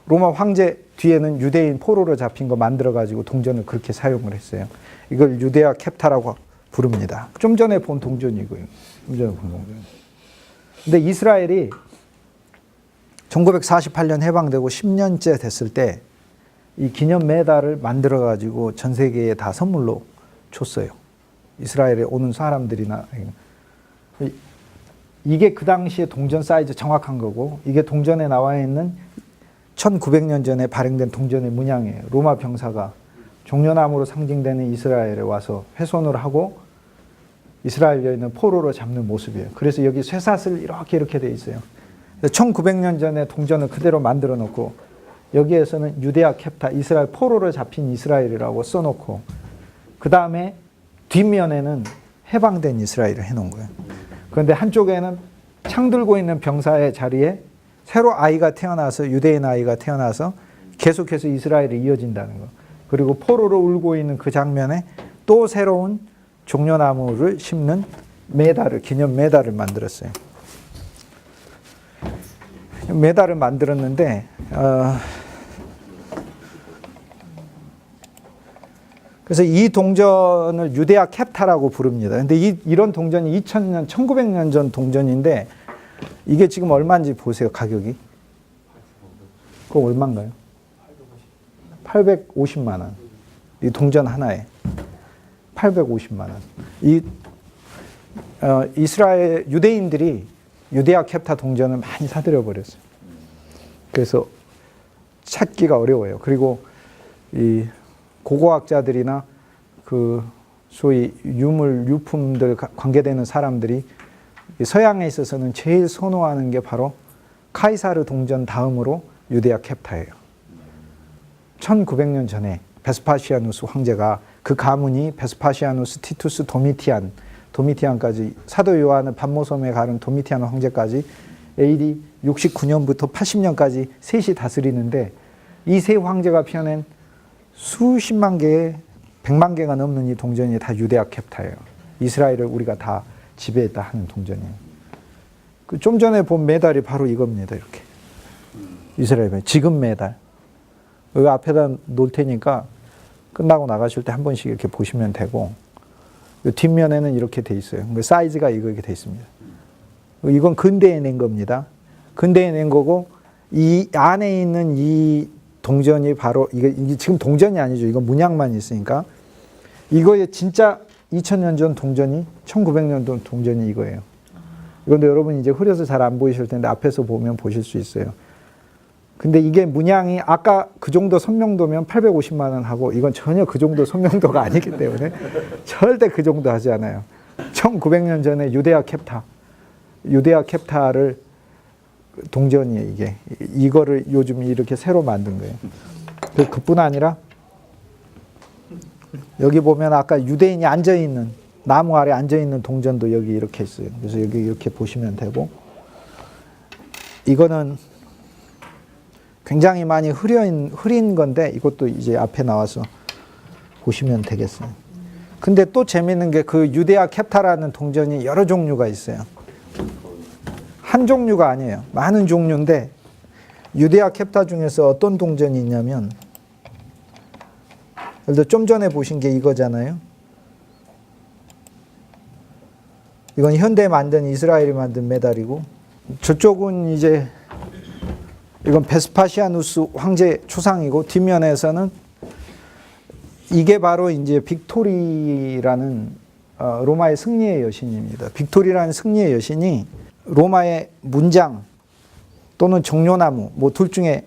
S1: 로마 황제 뒤에는 유대인 포로로 잡힌 거 만들어 가지고 동전을 그렇게 사용을 했어요. 이걸 유데아 캡타라고 부릅니다. 좀 전에 본 동전이고요. 근데 이스라엘이 1948년 해방되고 10년째 됐을 때 이 기념 메달을 만들어 가지고 전 세계에 다 선물로 줬어요. 이스라엘에 오는 사람들이나. 이게 그 당시에 동전 사이즈 정확한 거고, 이게 동전에 나와 있는 1900년 전에 발행된 동전의 문양이에요. 로마 병사가 종려나무로 상징되는 이스라엘에 와서 훼손을 하고 이스라엘 여인을 포로로 잡는 모습이에요. 그래서 여기 쇠사슬 이렇게 돼 있어요. 1900년 전에 동전을 그대로 만들어 놓고, 여기에서는 유데아 캡타, 이스라엘 포로로 잡힌 이스라엘이라고 써놓고, 그 다음에 뒷면에는 해방된 이스라엘을 해놓은 거예요. 그런데 한쪽에는 창 들고 있는 병사의 자리에 새로 아이가 태어나서, 유대인 아이가 태어나서 계속해서 이스라엘이 이어진다는 거. 그리고 포로로 울고 있는 그 장면에 또 새로운 종려나무를 심는 기념 메달을 만들었어요. 메달을 만들었는데, 그래서 이 동전을 유데아 캡타라고 부릅니다. 근데 이런 동전이 2000년, 1900년 전 동전인데, 이게 지금 얼마인지 보세요, 가격이. 그거 얼마인가요? 850만 원. 이 동전 하나에 850만 원. 이스라엘 유대인들이 유데아 캡타 동전을 많이 사들여 버렸어요. 그래서 찾기가 어려워요. 그리고 이 고고학자들이나 그 소위 유물유품들 관계되는 사람들이 서양에 있어서는 제일 선호하는 게 바로 카이사르 동전 다음으로 유데아 캡타예요. 1900년 전에 베스파시아누스 황제가 그 가문이 베스파시아누스 티투스 도미티안까지 사도 요한을 반모섬에 가른 도미티안 황제까지 AD 69년부터 80년까지 셋이 다스리는데 이 세 황제가 펴낸 수십만 개의 100만 개가 넘는 이 동전이 다 유데아 캡타예요. 이스라엘을 우리가 다 지배했다 하는 동전이에요. 좀 전에 본 메달이 바로 이겁니다. 이렇게 이스라엘 지금 메달. 여기 앞에다 놓을 테니까 끝나고 나가실 때 한 번씩 이렇게 보시면 되고, 뒷면에는 이렇게 돼 있어요. 사이즈가 이렇게 돼 있습니다. 이건 근대에 낸 겁니다. 근대에 낸 거고, 이 안에 있는 이 동전이 바로 이게 지금 동전이 아니죠. 이건 문양만 있으니까. 이거에 진짜 2000년 전 동전이 1900년 동전이 이거예요. 이건데 여러분 이제 흐려서 잘 안 보이실 텐데 앞에서 보면 보실 수 있어요. 근데 이게 문양이 아까 그 정도 선명도면 850만 원 하고 이건 전혀 그 정도 선명도가 아니기 때문에 절대 그 정도 하지 않아요. 1900년 전에 유데아 캡타를 동전이에요. 이게 이거를 요즘 이렇게 새로 만든 거예요. 그뿐 아니라 여기 보면 아까 유대인이 앉아있는 나무 아래 앉아있는 동전도 여기 이렇게 있어요. 그래서 여기 이렇게 보시면 되고, 이거는 굉장히 많이 흐린 건데 이것도 이제 앞에 나와서 보시면 되겠어요. 근데 또 재밌는 게 그 유데아 캡타라는 동전이 여러 종류가 있어요. 한 종류가 아니에요. 많은 종류인데 유데아 캡타 중에서 어떤 동전이 있냐면, 예를 들어 좀 전에 보신 게 이거잖아요. 이건 현대 만든 이스라엘이 만든 메달이고, 저쪽은 이제 이건 베스파시아누스 황제 초상이고, 뒷면에서는 이게 바로 이제 빅토리라는 로마의 승리의 여신입니다. 빅토리라는 승리의 여신이 로마의 문장 또는 종려나무 뭐 둘 중에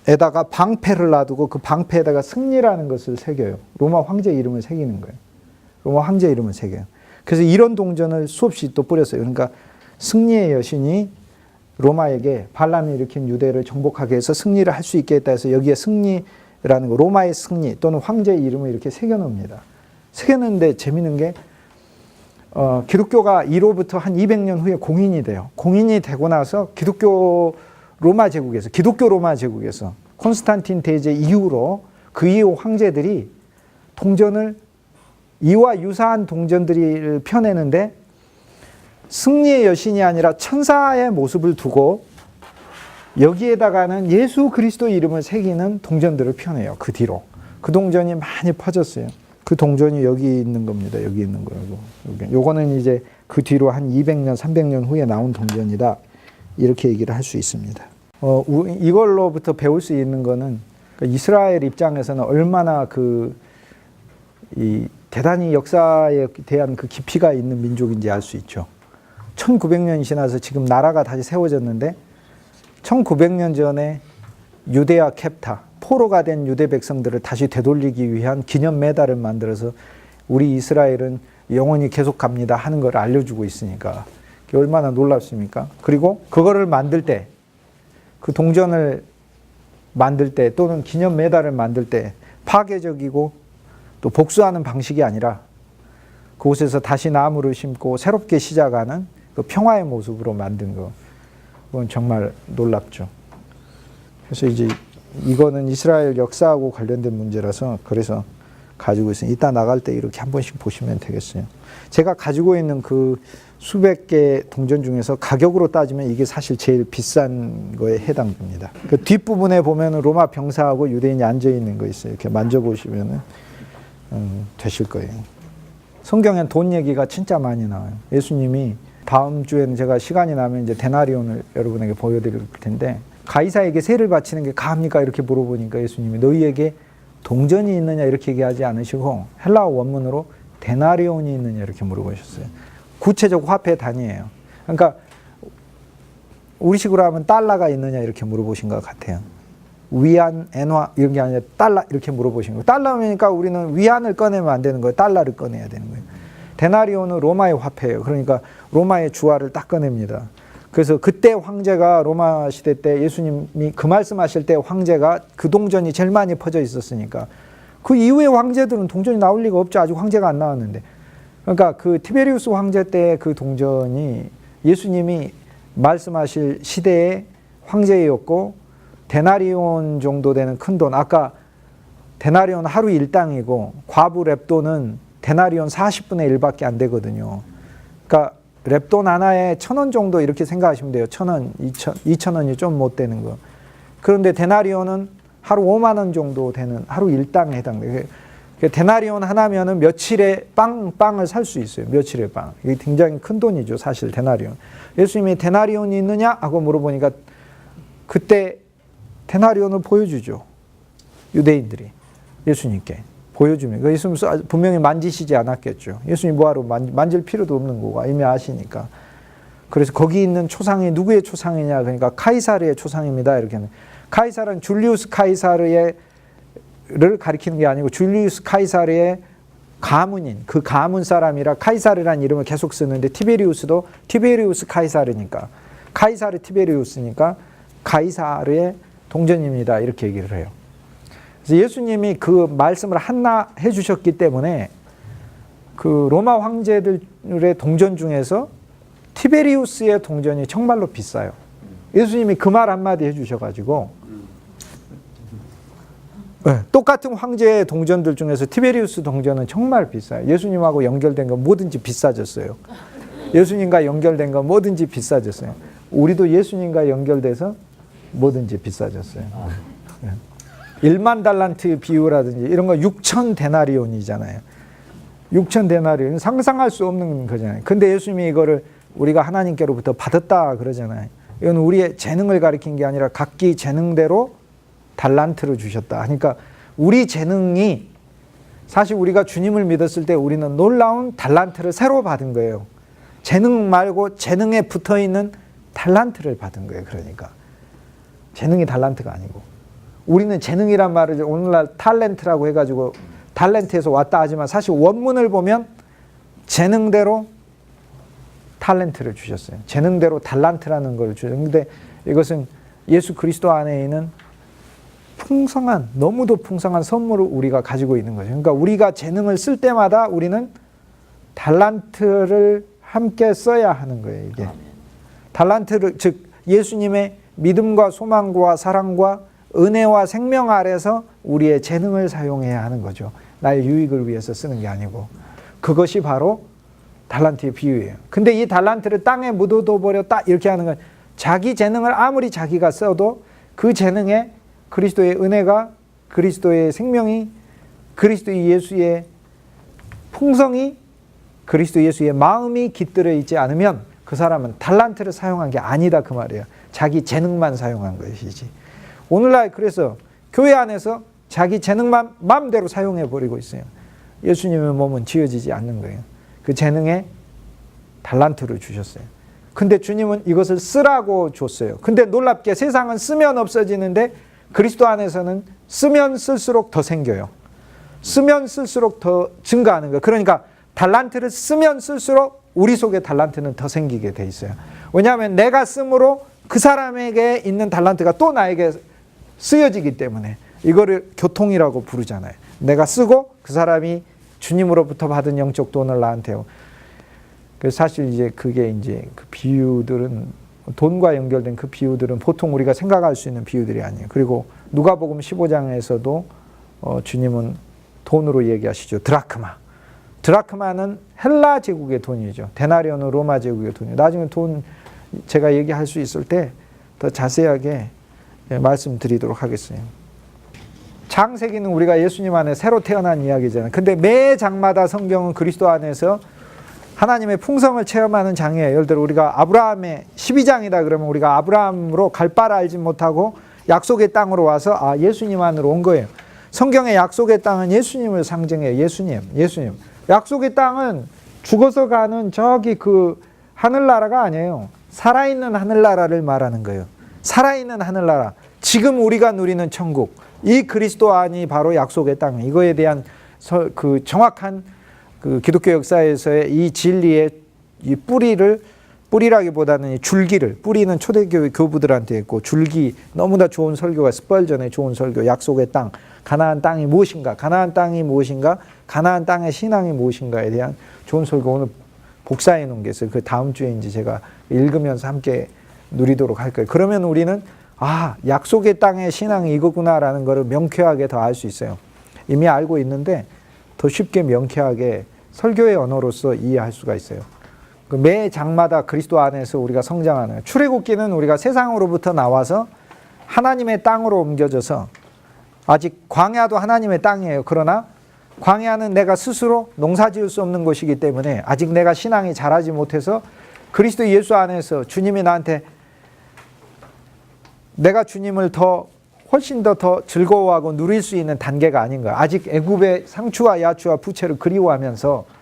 S1: 에다가 방패를 놔두고 그 방패에다가 승리라는 것을 새겨요. 로마 황제 이름을 새기는 거예요. 로마 황제 이름을 새겨요. 그래서 이런 동전을 수없이 또 뿌렸어요. 그러니까 승리의 여신이 로마에게 반란을 일으킨 유대를 정복하게 해서 승리를 할 수 있게 했다 해서 여기에 승리라는 거, 로마의 승리 또는 황제의 이름을 이렇게 새겨놓습니다. 새겨놓는데 재밌는 게 기독교가 이로부터 한 200년 후에 공인이 돼요. 공인이 되고 나서 기독교 로마 제국에서 콘스탄틴 대제 이후로 그 이후 황제들이 동전을 이와 유사한 동전들을 펴내는데 승리의 여신이 아니라 천사의 모습을 두고 여기에다가는 예수 그리스도 이름을 새기는 동전들을 펴내요. 그 뒤로. 그 동전이 많이 퍼졌어요. 그 동전이 여기 있는 겁니다. 여기 있는 거예요. 요거는 이제 그 뒤로 한 200년, 300년 후에 나온 동전이다. 이렇게 얘기를 할 수 있습니다. 이걸로부터 배울 수 있는 거는 이스라엘 입장에서는 얼마나 대단히 역사에 대한 그 깊이가 있는 민족인지 알 수 있죠. 1900년이 지나서 지금 나라가 다시 세워졌는데 1900년 전에 유데아 캡타, 포로가 된 유대 백성들을 다시 되돌리기 위한 기념 메달을 만들어서 우리 이스라엘은 영원히 계속 갑니다 하는 걸 알려주고 있으니까 그게 얼마나 놀랍습니까? 그리고 그거를 만들 때, 그 동전을 만들 때 또는 기념 메달을 만들 때 파괴적이고 또 복수하는 방식이 아니라 그곳에서 다시 나무를 심고 새롭게 시작하는 그 평화의 모습으로 만든 거, 그건 정말 놀랍죠. 그래서 이제 이거는 이스라엘 역사하고 관련된 문제라서 그래서 가지고 있어요. 이따 나갈 때 이렇게 한 번씩 보시면 되겠어요. 제가 가지고 있는 그 수백 개 동전 중에서 가격으로 따지면 이게 사실 제일 비싼 거에 해당됩니다. 그 뒷부분에 보면 로마 병사하고 유대인이 앉아있는 거 있어요. 이렇게 만져보시면 되실 거예요. 성경엔 돈 얘기가 진짜 많이 나와요. 예수님이 다음 주에는 제가 시간이 나면 이제 데나리온을 여러분에게 보여드릴 텐데, 가이사에게 세를 바치는 게 가합니까? 이렇게 물어보니까 예수님이 너희에게 동전이 있느냐 이렇게 얘기하지 않으시고 헬라어 원문으로 데나리온이 있느냐 이렇게 물어보셨어요. 구체적 화폐 단위예요. 그러니까 우리식으로 하면 달러가 있느냐 이렇게 물어보신 것 같아요. 위안, 엔화 이런 게 아니라 달러 이렇게 물어보신 거예요. 달러니까 우리는 위안을 꺼내면 안 되는 거예요. 달러를 꺼내야 되는 거예요. 데나리온은 로마의 화폐예요. 그러니까 로마의 주화를 딱 꺼냅니다. 그래서 그때 황제가 로마 시대 때 예수님이 그 말씀하실 때 황제가 그 동전이 제일 많이 퍼져 있었으니까 그 이후의 황제들은 동전이 나올 리가 없죠. 아직 황제가 안 나왔는데. 그러니까 그 티베리우스 황제 때 그 동전이 예수님이 말씀하실 시대의 황제였고 데나리온 정도 되는 큰 돈. 아까 데나리온 하루 일당이고 과부 렙돈은 데나리온 40분의 1밖에 안 되거든요. 그러니까 렙돈 하나에 1,000원 정도 이렇게 생각하시면 돼요. 1,000원, 2,000원이 좀 못 되는 거. 그런데 데나리온은 하루 5만 원 정도 되는 하루 일당에 해당돼요. 데나리온 하나면은 며칠의 빵을 살 수 있어요. 며칠의 빵. 이게 굉장히 큰 돈이죠. 사실 데나리온. 예수님이 데나리온이 있느냐 하고 물어보니까 그때 데나리온을 보여주죠. 유대인들이 예수님께 보여주면. 예수님 분명히 만지시지 않았겠죠. 예수님 뭐하러 만질 필요도 없는 거고 이미 아시니까. 그래서 거기 있는 초상이 누구의 초상이냐. 그러니까 카이사르의 초상입니다. 이렇게 하면. 카이사르는 줄리우스 카이사르의 를 가리키는 게 아니고 줄리우스 카이사르의 가문인 그 가문 사람이라 카이사르라는 이름을 계속 쓰는데 티베리우스도 티베리우스 카이사르니까 카이사르 티베리우스니까 카이사르의 동전입니다. 이렇게 얘기를 해요. 그래서 예수님이 그 말씀을 하나 해주셨기 때문에 그 로마 황제들의 동전 중에서 티베리우스의 동전이 정말로 비싸요. 예수님이 그 말 한마디 해주셔가지고 네, 똑같은 황제의 동전들 중에서 티베리우스 동전은 정말 비싸요. 예수님하고 연결된 건 뭐든지 비싸졌어요. 예수님과 연결된 건 뭐든지 비싸졌어요. 우리도 예수님과 연결돼서 뭐든지 비싸졌어요. 1만 달란트 비유라든지 이런 거 6천 데나리온이잖아요. 6천 데나리온 상상할 수 없는 거잖아요. 근데 예수님이 이거를 우리가 하나님께로부터 받았다 그러잖아요. 이건 우리의 재능을 가리킨 게 아니라 각기 재능대로 달란트를 주셨다. 그러니까 우리 재능이 사실 우리가 주님을 믿었을 때 우리는 놀라운 달란트를 새로 받은 거예요. 재능 말고 재능에 붙어있는 달란트를 받은 거예요. 그러니까 재능이 달란트가 아니고 우리는 재능이란 말을 오늘날 탤런트라고 해가지고 탤런트에서 왔다 하지만 사실 원문을 보면 재능대로 탤런트를 주셨어요. 재능대로 달란트라는 걸 주셨는데 이것은 예수 그리스도 안에 있는 풍성한 너무도 풍성한 선물을 우리가 가지고 있는 거죠. 그러니까 우리가 재능을 쓸 때마다 우리는 달란트를 함께 써야 하는 거예요. 이게 달란트를 즉 예수님의 믿음과 소망과 사랑과 은혜와 생명 아래서 우리의 재능을 사용해야 하는 거죠. 나의 유익을 위해서 쓰는 게 아니고 그것이 바로 달란트의 비유예요. 근데 이 달란트를 땅에 묻어둬 버렸다 이렇게 하는 건 자기 재능을 아무리 자기가 써도 그 재능에 그리스도의 은혜가 그리스도의 생명이 그리스도 예수의 풍성이 그리스도 예수의 마음이 깃들어 있지 않으면 그 사람은 달란트를 사용한 게 아니다 그 말이에요. 자기 재능만 사용한 것이지. 오늘날 그래서 교회 안에서 자기 재능만 마음대로 사용해 버리고 있어요. 예수님의 몸은 지어지지 않는 거예요. 그 재능에 달란트를 주셨어요. 근데 주님은 이것을 쓰라고 줬어요. 근데 놀랍게 세상은 쓰면 없어지는데 그리스도 안에서는 쓰면 쓸수록 더 생겨요. 쓰면 쓸수록 더 증가하는 거예요. 그러니까 달란트를 쓰면 쓸수록 우리 속에 달란트는 더 생기게 돼 있어요. 왜냐하면 내가 씀으로 그 사람에게 있는 달란트가 또 나에게 쓰여지기 때문에 이거를 교통이라고 부르잖아요. 내가 쓰고 그 사람이 주님으로부터 받은 영적 돈을 나한테 오고. 그래서 사실 이제 그게 이제 그 비유들은 돈과 연결된 그 비유들은 보통 우리가 생각할 수 있는 비유들이 아니에요. 그리고 누가복음 15장에서도 주님은 돈으로 얘기하시죠. 드라크마. 드라크마는 헬라 제국의 돈이죠. 데나리온은 로마 제국의 돈이에요. 나중에 돈 제가 얘기할 수 있을 때 더 자세하게 말씀드리도록 하겠습니다. 창세기는 우리가 예수님 안에 새로 태어난 이야기잖아요. 근데 매 장마다 성경은 그리스도 안에서 하나님의 풍성을 체험하는 장이에요. 예를 들어 우리가 아브라함의 12장이다 그러면 우리가 아브라함으로 갈 바를 알지 못하고 약속의 땅으로 와서 예수님 안으로 온 거예요. 성경의 약속의 땅은 예수님을 상징해요. 예수님. 약속의 땅은 죽어서 가는 저기 그 하늘나라가 아니에요. 살아있는 하늘나라를 말하는 거예요. 살아있는 하늘나라. 지금 우리가 누리는 천국. 이 그리스도 안이 바로 약속의 땅. 이거에 대한 그 정확한 그 기독교 역사에서의 이 진리의 이 뿌리라기보다는 이 줄기를, 뿌리는 초대교회 교부들한테 있고, 줄기, 너무나 좋은 설교가 스펄전의 좋은 설교, 약속의 땅, 가나안 땅이 무엇인가, 가나안 땅이 무엇인가, 가나안 땅의 신앙이 무엇인가에 대한 좋은 설교 오늘 복사해 놓은 게 있어요. 그 다음 주에 이제 제가 읽으면서 함께 누리도록 할 거예요. 그러면 우리는 약속의 땅의 신앙이 이거구나라는 것을 명쾌하게 더 알 수 있어요. 이미 알고 있는데 더 쉽게 명쾌하게 설교의 언어로서 이해할 수가 있어요. 매 장마다 그리스도 안에서 우리가 성장하는, 출애굽기는 우리가 세상으로부터 나와서 하나님의 땅으로 옮겨져서, 아직 광야도 하나님의 땅이에요. 그러나 광야는 내가 스스로 농사지을 수 없는 곳이기 때문에 아직 내가 신앙이 자라지 못해서 그리스도 예수 안에서 주님이 나한테 내가 주님을 훨씬 더 즐거워하고 누릴 수 있는 단계가 아닌 거야. 아직 애굽의 상추와 야추와 부채를 그리워하면서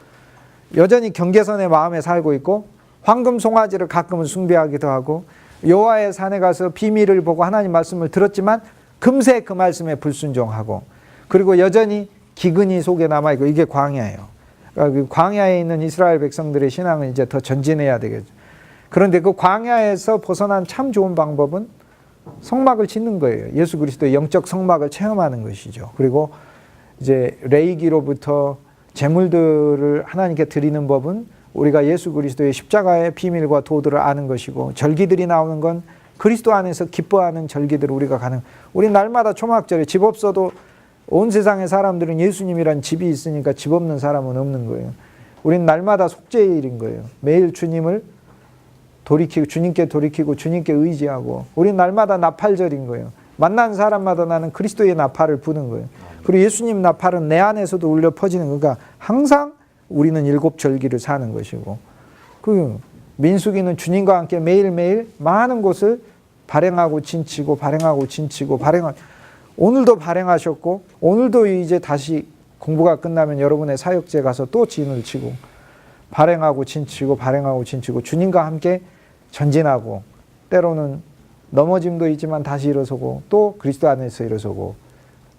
S1: 여전히 경계선의 마음에 살고 있고, 황금 송아지를 가끔은 숭배하기도 하고, 여호와의 산에 가서 비밀을 보고 하나님 말씀을 들었지만 금세 그 말씀에 불순종하고, 그리고 여전히 기근이 속에 남아있고, 이게 광야예요. 그러니까 광야에 있는 이스라엘 백성들의 신앙은 이제 더 전진해야 되겠죠. 그런데 그 광야에서 벗어난 참 좋은 방법은 성막을 짓는 거예요. 예수 그리스도의 영적 성막을 체험하는 것이죠. 그리고 이제 레위기로부터 제물들을 하나님께 드리는 법은 우리가 예수 그리스도의 십자가의 비밀과 도들을 아는 것이고, 절기들이 나오는 건 그리스도 안에서 기뻐하는 절기들을 우리가 우리 날마다 초막절에, 집 없어도 온 세상의 사람들은 예수님이란 집이 있으니까 집 없는 사람은 없는 거예요. 우린 날마다 속죄일인 거예요. 매일 주님을 돌이키고, 주님께 돌이키고 주님께 의지하고, 우린 날마다 나팔절인 거예요. 만난 사람마다 나는 그리스도의 나팔을 부는 거예요. 그리고 예수님 나팔은 내 안에서도 울려 퍼지는 거니까 항상 우리는 일곱 절기를 사는 것이고, 그 민수기는 주님과 함께 매일매일 많은 곳을 발행하고 진치고 발행하고 진치고 오늘도 발행하셨고, 오늘도 이제 다시 공부가 끝나면 여러분의 사역지에 가서 또 진을 치고 발행하고 진치고 발행하고 진치고 주님과 함께 전진하고, 때로는 넘어짐도 있지만 다시 일어서고, 또 그리스도 안에서 일어서고,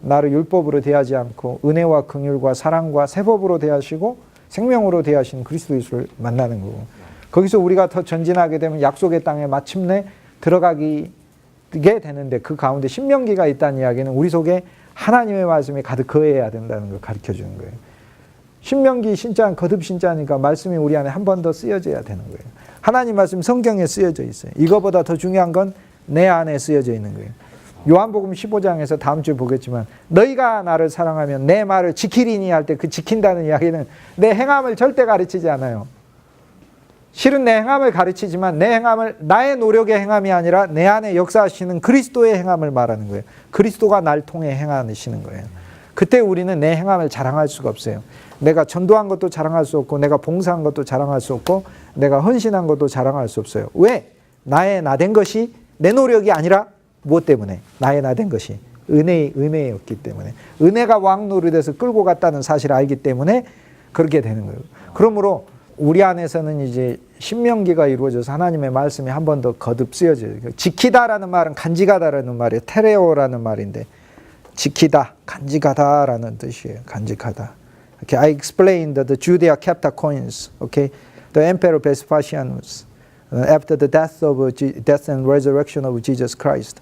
S1: 나를 율법으로 대하지 않고 은혜와 긍휼과 사랑과 세법으로 대하시고 생명으로 대하시는 그리스도 예수를 만나는 거고, 거기서 우리가 더 전진하게 되면 약속의 땅에 마침내 들어가게 되는데, 그 가운데 신명기가 있다는 이야기는 우리 속에 하나님의 말씀이 가득 거해야 된다는 걸 가르쳐 주는 거예요. 신명기 신자는 거듭 신자니까 말씀이 우리 안에 한 번 더 쓰여져야 되는 거예요. 하나님 말씀 성경에 쓰여져 있어요. 이거보다 더 중요한 건 내 안에 쓰여져 있는 거예요. 요한복음 15장에서 다음 주에 보겠지만, 너희가 나를 사랑하면 내 말을 지키리니 할 때 그 지킨다는 이야기는 내 행함을 절대 가르치지 않아요. 실은 내 행함을 가르치지만 내 행함을 나의 노력의 행함이 아니라 내 안에 역사하시는 그리스도의 행함을 말하는 거예요. 그리스도가 날 통해 행하시는 거예요. 그때 우리는 내 행함을 자랑할 수가 없어요. 내가 전도한 것도 자랑할 수 없고, 내가 봉사한 것도 자랑할 수 없고, 내가 헌신한 것도 자랑할 수 없어요. 왜? 나의 나된 것이 내 노력이 아니라 무엇 때문에? 나의 나된 것이 은혜였기 때문에, 은혜가 왕노릇에서 끌고 갔다는 사실을 알기 때문에 그렇게 되는 거예요. 그러므로 우리 안에서는 이제 신명기가 이루어져서 하나님의 말씀이 한 번 더 거듭 쓰여져요. 지키다라는 말은 간직하다라는 말이에요. 테레오라는 말인데, 지키다, 간직하다라는 뜻이에요. 간직하다. Okay, I explained the Judea kept the coins. Okay, the Emperor Vespasianus, after the death and resurrection of Jesus Christ,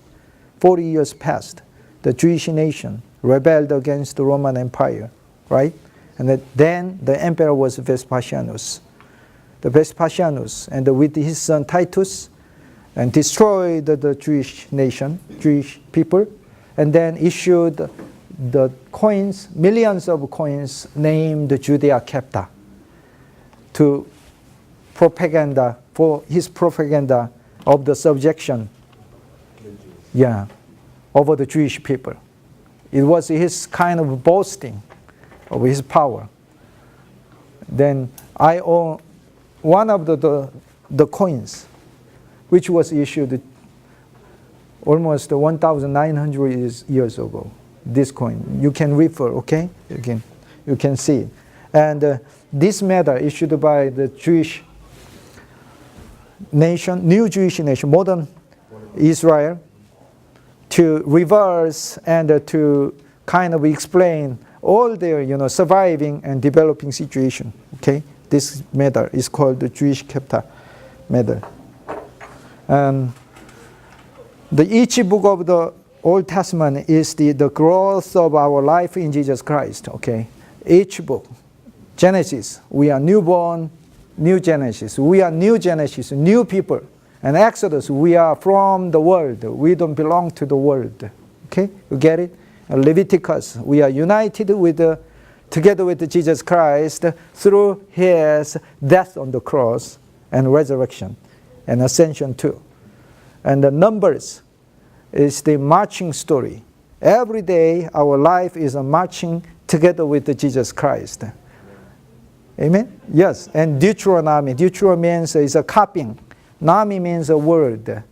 S1: 40 years passed. The Jewish nation rebelled against the Roman Empire, right? And then the emperor was Vespasianus. The Vespasianus, and with his son Titus, and destroyed the Jewish nation, Jewish people, and then issued the coins, millions of coins named Judea Capta, to propaganda, for his propaganda of the subjection, over the Jewish people. It was his kind of boasting of his power. Then I own one of the coins, which was issued almost 1,900 years ago. This coin, you can refer, okay? You can see it. And this medal issued by the Jewish nation, new Jewish nation, modern Israel, to reverse and to kind of explain all their, surviving and developing situation. Okay, this medal is called the Jewish Scepter medal. And each book of the Old Testament is the growth of our life in Jesus Christ. Okay, each book. Genesis, we are newborn, new Genesis. We are new Genesis, new people. And Exodus, we are from the world. We don't belong to the world. Okay, you get it? And Leviticus, we are united together with Jesus Christ through His death on the cross and resurrection and ascension too. And the Numbers is the marching story. Every day our life is a marching together with Jesus Christ. Amen? Yes. And Deuteronomy. Deuteronomy means is a copying. Nami means a word.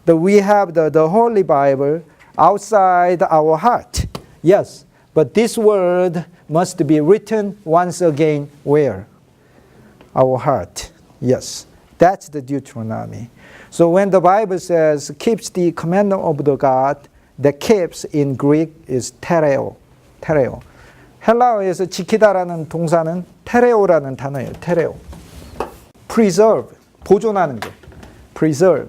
S1: We have the Holy Bible outside our heart. Yes. But this word must be written once again where? Our heart. Yes. That's the Deuteronomy. So when the Bible says keeps the commandment of the God, the keeps in Greek is tereo. tereo. 헬라어에서 지키다라는 동사는 테레오라는 단어예요. 테레오. preserve, 보존하는 거. preserve.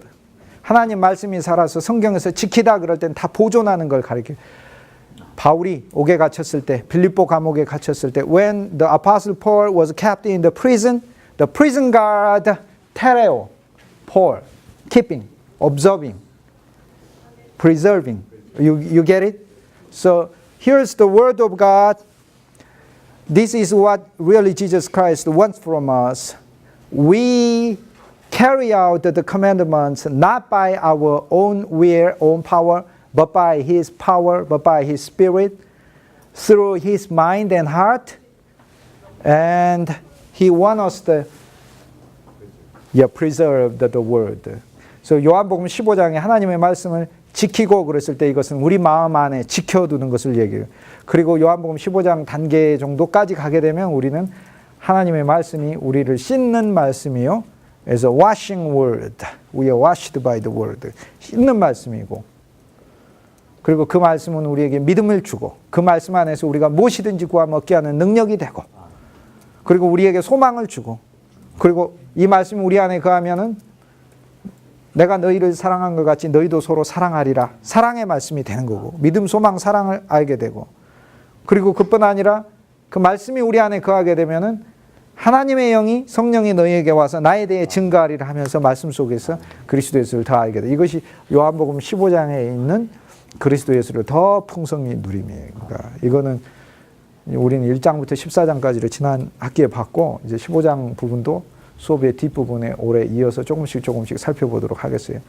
S1: 하나님 말씀이 살아서 성경에서 지키다 그럴 땐 다 보존하는 걸 가리켜요. 바울이 옥에 갇혔을 때, 빌립보 감옥에 갇혔을 때, when the apostle Paul was kept in the prison guard tereo, Paul, keeping, observing, preserving. You get it? So here's the word of God. This is what really Jesus Christ wants from us. We carry out the commandments not by our own will, own power, but by His power, but by His Spirit, through His mind and heart. And He wants us to preserve the word. So 요한복음 15장에 하나님의 말씀을 지키고 그랬을 때 이것은 우리 마음 안에 지켜두는 것을 얘기해요. 그리고 요한복음 15장 단계 정도까지 가게 되면 우리는 하나님의 말씀이 우리를 씻는 말씀이요. As a washing word. We are washed by the word. 씻는 말씀이고. 그리고 그 말씀은 우리에게 믿음을 주고 그 말씀 안에서 우리가 무엇이든지 구하면 얻게 하는 능력이 되고 그리고 우리에게 소망을 주고 그리고 이 말씀이 우리 안에 거하면은 내가 너희를 사랑한 것 같이 너희도 서로 사랑하리라. 사랑의 말씀이 되는 거고 믿음, 소망, 사랑을 알게 되고 그리고 그뿐 아니라 그 말씀이 우리 안에 거하게 되면은 하나님의 영이 성령이 너희에게 와서 나에 대해 증거하리라 하면서 말씀 속에서 그리스도 예수를 더 알게 돼. 이것이 요한복음 15장에 있는 그리스도 예수를 더 풍성히 누림이에요. 그러니까 이거는 우리는 1장부터 14장까지를 지난 학기에 봤고 이제 15장 부분도 수업의 뒷부분에 올해 이어서 조금씩 살펴보도록 하겠어요.